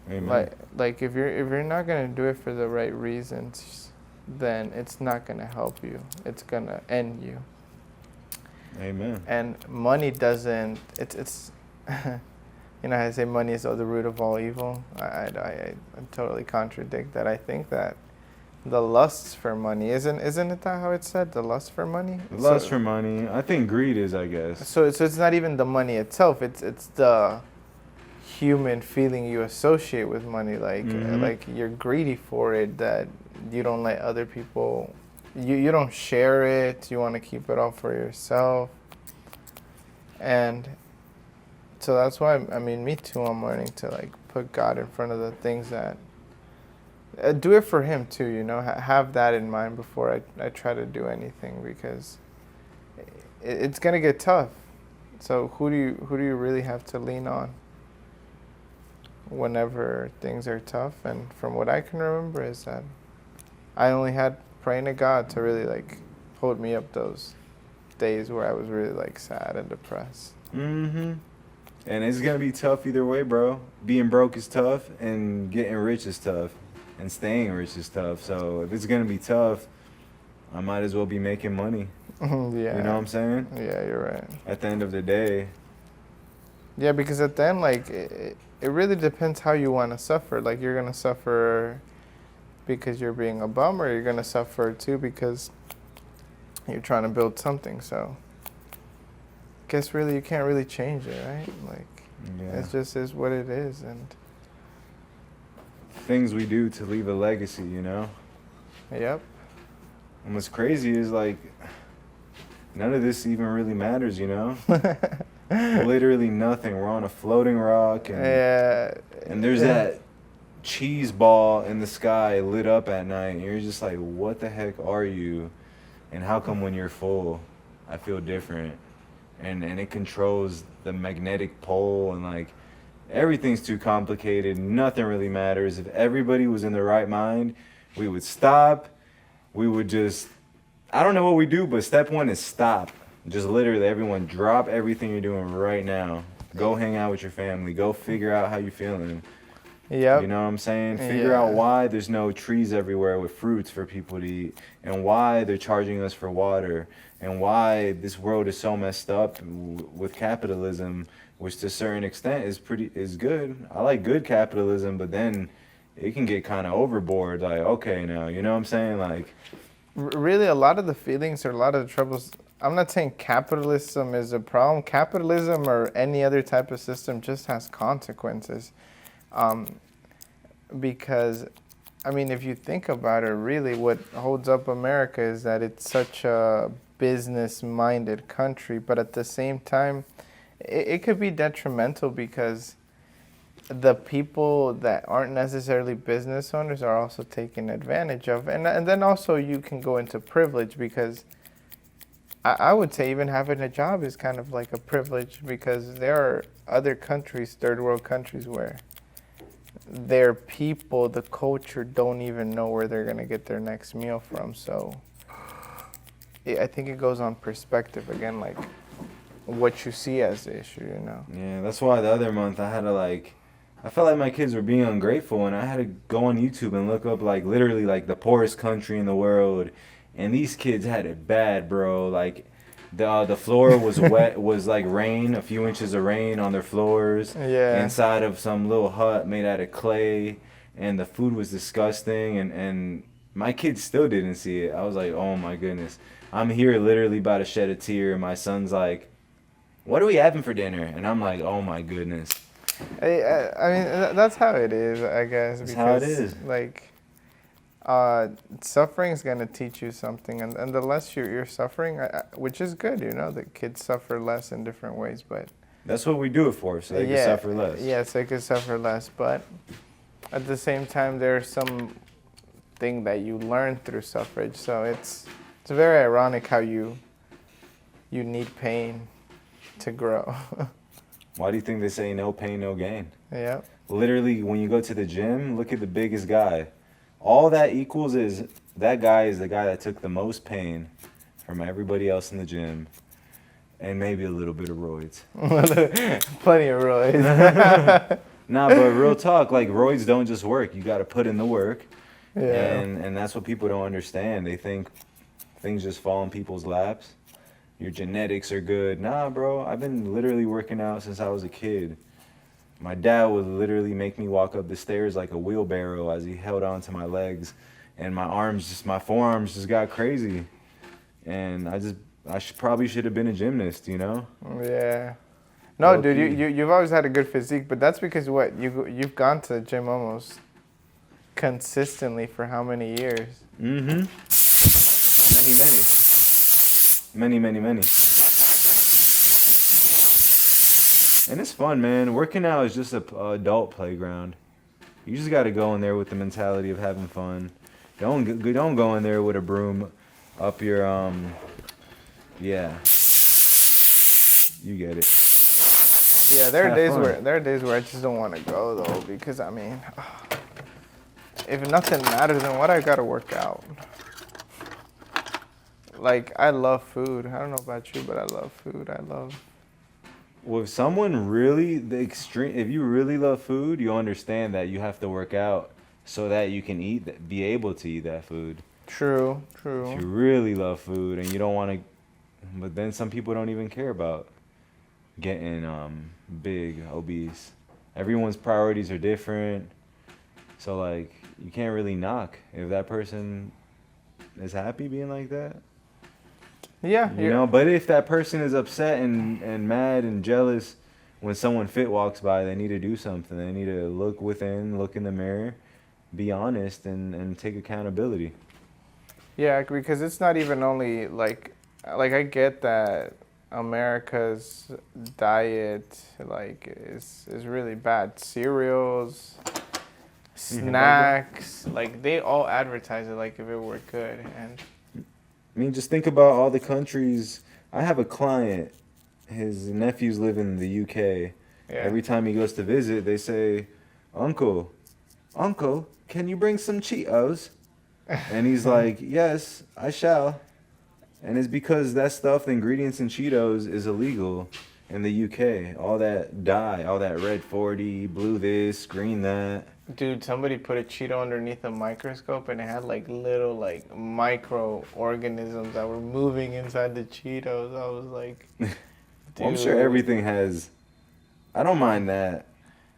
Amen.
Like if you're not gonna do it for the right reasons, then it's not gonna help you. It's gonna end you.
Amen.
And money doesn't. It's you know, I say money is the root of all evil. I totally contradict that. I think that the lusts for money isn't it that how it's said? The lust for money.
The lust for money. I think greed is, I guess.
So it's not even the money itself. It's the human feeling you associate with money. Like like you're greedy for it. That you don't let other people. You don't share it. You want to keep it all for yourself. And so that's why, I mean, me too, I'm learning to, like, put God in front of the things that... do it for Him, too, you know? Have that in mind before I try to do anything because it's going to get tough. So who do you really have to lean on whenever things are tough? And from what I can remember is that I only had praying to God to really, like, hold me up those days where I was really, like, sad and depressed.
And it's going to be tough either way, bro. Being broke is tough, and getting rich is tough, and staying rich is tough. So if it's going to be tough, I might as well be making money.
Yeah.
You know what I'm saying?
Yeah, you're right.
At the end of the day.
Yeah, because at the end, like, it really depends how you want to suffer. Like, you're going to suffer because you're being a bum, or you're going to suffer, too, because you're trying to build something, so... guess really you can't really change it, right? Like, it just is what it is, and
things we do to leave a legacy, you know?
Yep.
And what's crazy is, like, none of this even really matters, you know? Literally nothing. We're on a floating rock, and there's that cheese ball in the sky lit up at night, and you're just like, what the heck are you? And how come when you're full, I feel different? And it controls the magnetic pole, and like everything's too complicated. Nothing really matters. If everybody was in the right mind, we would stop. We would just, I don't know what we do, but step one is stop. Just literally everyone drop everything you're doing right now. Go hang out with your family. Go figure out how you're feeling.
Yep.
You know what I'm saying? Figure out why there's no trees everywhere with fruits for people to eat, and why they're charging us for water, and why this world is so messed up with capitalism, which to a certain extent is good. I like good capitalism, but then it can get kind of overboard. Like, okay, now, you know what I'm saying? Like,
really, a lot of the feelings or a lot of the troubles. I'm not saying capitalism is a problem. Capitalism or any other type of system just has consequences. Because, I mean, if you think about it, really what holds up America is that it's such a business-minded country, but at the same time, it could be detrimental because the people that aren't necessarily business owners are also taken advantage of. And then also you can go into privilege because I would say even having a job is kind of like a privilege because there are other countries, third world countries, where their people, the culture, don't even know where they're going to get their next meal from. So I think it goes on perspective again, like what you see as the issue, you know?
Yeah, that's why the other month I had to I felt like my kids were being ungrateful, and I had to go on YouTube and look up like literally like the poorest country in the world, and these kids had it bad, bro. Like the floor was wet, was like rain, a few inches of rain on their floors.
Yeah.
Inside of some little hut made out of clay, and the food was disgusting, and my kids still didn't see it. I was like, oh my goodness. I'm here literally about to shed a tear, and my son's like, what are we having for dinner? And I'm like, oh my goodness.
I mean, that's how it is, I guess.
That's how it is.
Like, suffering is going to teach you something. And the less you're suffering, which is good, you know, the kids suffer less in different ways. But
that's what we do it for, so they can suffer less.
Yes, they can suffer less. But at the same time, there's some thing that you learn through suffrage. So it's very ironic how you need pain to grow.
Why do you think they say no pain, no gain?
Yeah.
Literally, when you go to the gym, look at the biggest guy. All that equals is that guy is the guy that took the most pain from everybody else in the gym, and maybe a little bit of roids.
Plenty of roids.
Nah, but real talk, like roids don't just work. You got to put in the work.
Yeah.
And that's what people don't understand. They think things just fall in people's laps. Your genetics are good. Nah, bro, I've been literally working out since I was a kid. My dad would literally make me walk up the stairs like a wheelbarrow as he held on to my legs, and my forearms just got crazy. And probably should have been a gymnast, you know?
Yeah. No, dude, you've always had a good physique, but that's because what? You've gone to the gym almost consistently for how many years?
Mm-hmm. Many. And it's fun, man. Working out is just a adult playground. You just got to go in there with the mentality of having fun. Don't go in there with a broom up your yeah. You get it.
Yeah, there are days where I just don't want to go though, because I mean, if nothing matters, then what I gotta work out? Like, I love food. I don't know about you, but I love food.
Well, if someone really, if you really love food, you understand that you have to work out so that you can be able to eat that food.
True.
If you really love food and you don't want to, but then some people don't even care about getting big, obese. Everyone's priorities are different. So, like, you can't really knock if that person is happy being like that.
Yeah.
You know, but if that person is upset and mad and jealous when someone fit walks by, they need to do something. They need to look within, look in the mirror, be honest, and take accountability.
Yeah, because it's not even only like I get that America's diet is really bad. Cereals, snacks, like they all advertise it like if it were good. And
I mean, just think about all the countries. I have a client, his nephews live in the UK. Yeah. Every time he goes to visit, they say, Uncle, can you bring some Cheetos? And he's like, yes, I shall. And it's because that stuff, the ingredients in Cheetos, is illegal in the UK. All that dye, all that red 40, blue this, green that.
Dude, somebody put a Cheeto underneath a microscope and it had like little microorganisms that were moving inside the Cheetos. I was like, dude.
Well, I'm sure everything has. I don't mind that.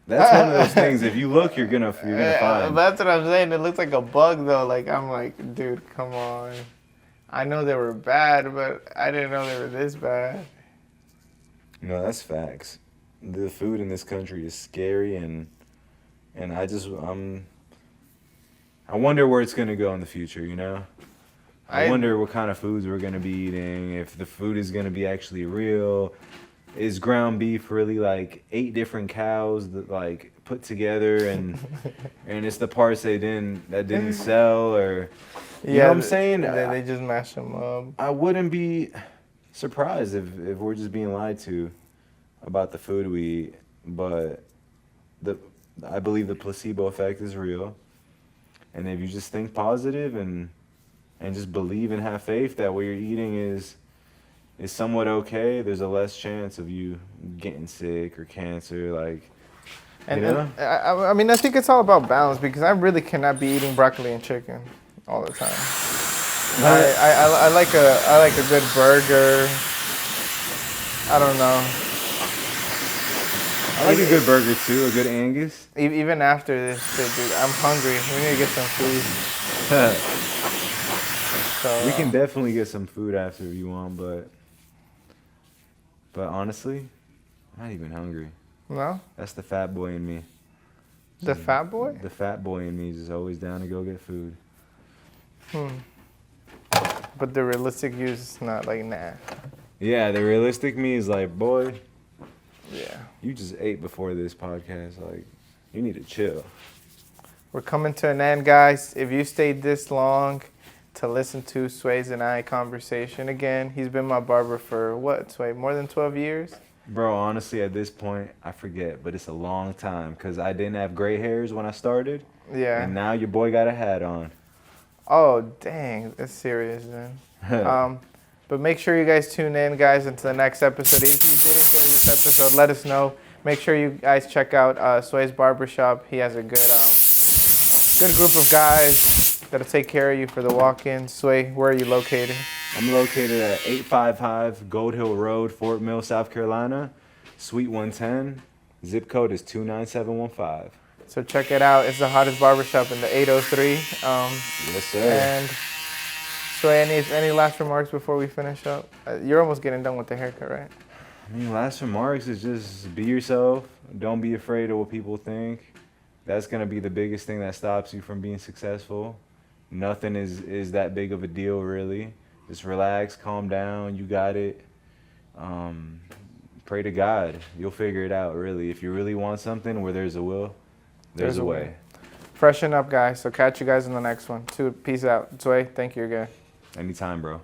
That's one of those things. If you look, you're gonna find.
That's what I'm saying. It looks like a bug though. Like I'm like, dude, come on. I know they were bad, but I didn't know they were this bad.
No, that's facts. The food in this country is scary, and I wonder where it's gonna go in the future. You know, I wonder what kind of foods we're gonna be eating. If the food is gonna be actually real. Is ground beef really like 8 different cows that like put together and it's the parts that didn't sell, or you know what I'm saying?
They just mash them up.
I wouldn't be surprised if we're just being lied to about the food we eat, but I believe the placebo effect is real. And if you just think positive and just believe and have faith that what you're eating is somewhat okay, there's a less chance of you getting sick or cancer, like,
and I mean, I think it's all about balance, because I really cannot be eating broccoli and chicken all the time. I like a good burger. I don't know.
I like a good burger too, a good Angus.
Even after this shit, dude, I'm hungry. We need to get some food.
So, we can definitely get some food after if you want, but honestly, I'm not even hungry.
No?
That's the fat boy in me.
The fat boy?
The fat boy in me is just always down to go get food.
But the realistic you is not like, nah.
Yeah, the realistic me is like, boy,
yeah,
you just ate before this podcast. Like, you need to chill.
We're coming to an end, guys. If you stayed this long to listen to Sway's and I conversation again, he's been my barber for what, Sway, more than 12 years?
Bro, honestly, at this point, I forget, but it's a long time because I didn't have gray hairs when I started.
Yeah.
And now your boy got a hat on.
Oh, dang. That's serious, then. But make sure you guys tune in, guys, into the next episode. If you did enjoy this episode, let us know. Make sure you guys check out Sway's Barbershop. He has a good group of guys that'll take care of you for the walk-in. Sway, where are you located?
I'm located at 855 Gold Hill Road, Fort Mill, South Carolina, Suite 110. Zip code is 29715.
So check it out. It's the hottest barbershop in the 803.
Yes, sir.
And Sway, any last remarks before we finish up? You're almost getting done with the haircut, right?
I mean, last remarks is just be yourself. Don't be afraid of what people think. That's going to be the biggest thing that stops you from being successful. Nothing is that big of a deal, really. Just relax, calm down. You got it. Pray to God. You'll figure it out, really. If you really want something, where there's a will, there's a way.
Freshen up, guys. So catch you guys in the next one. Peace out. Sway, thank you again.
Anytime, bro.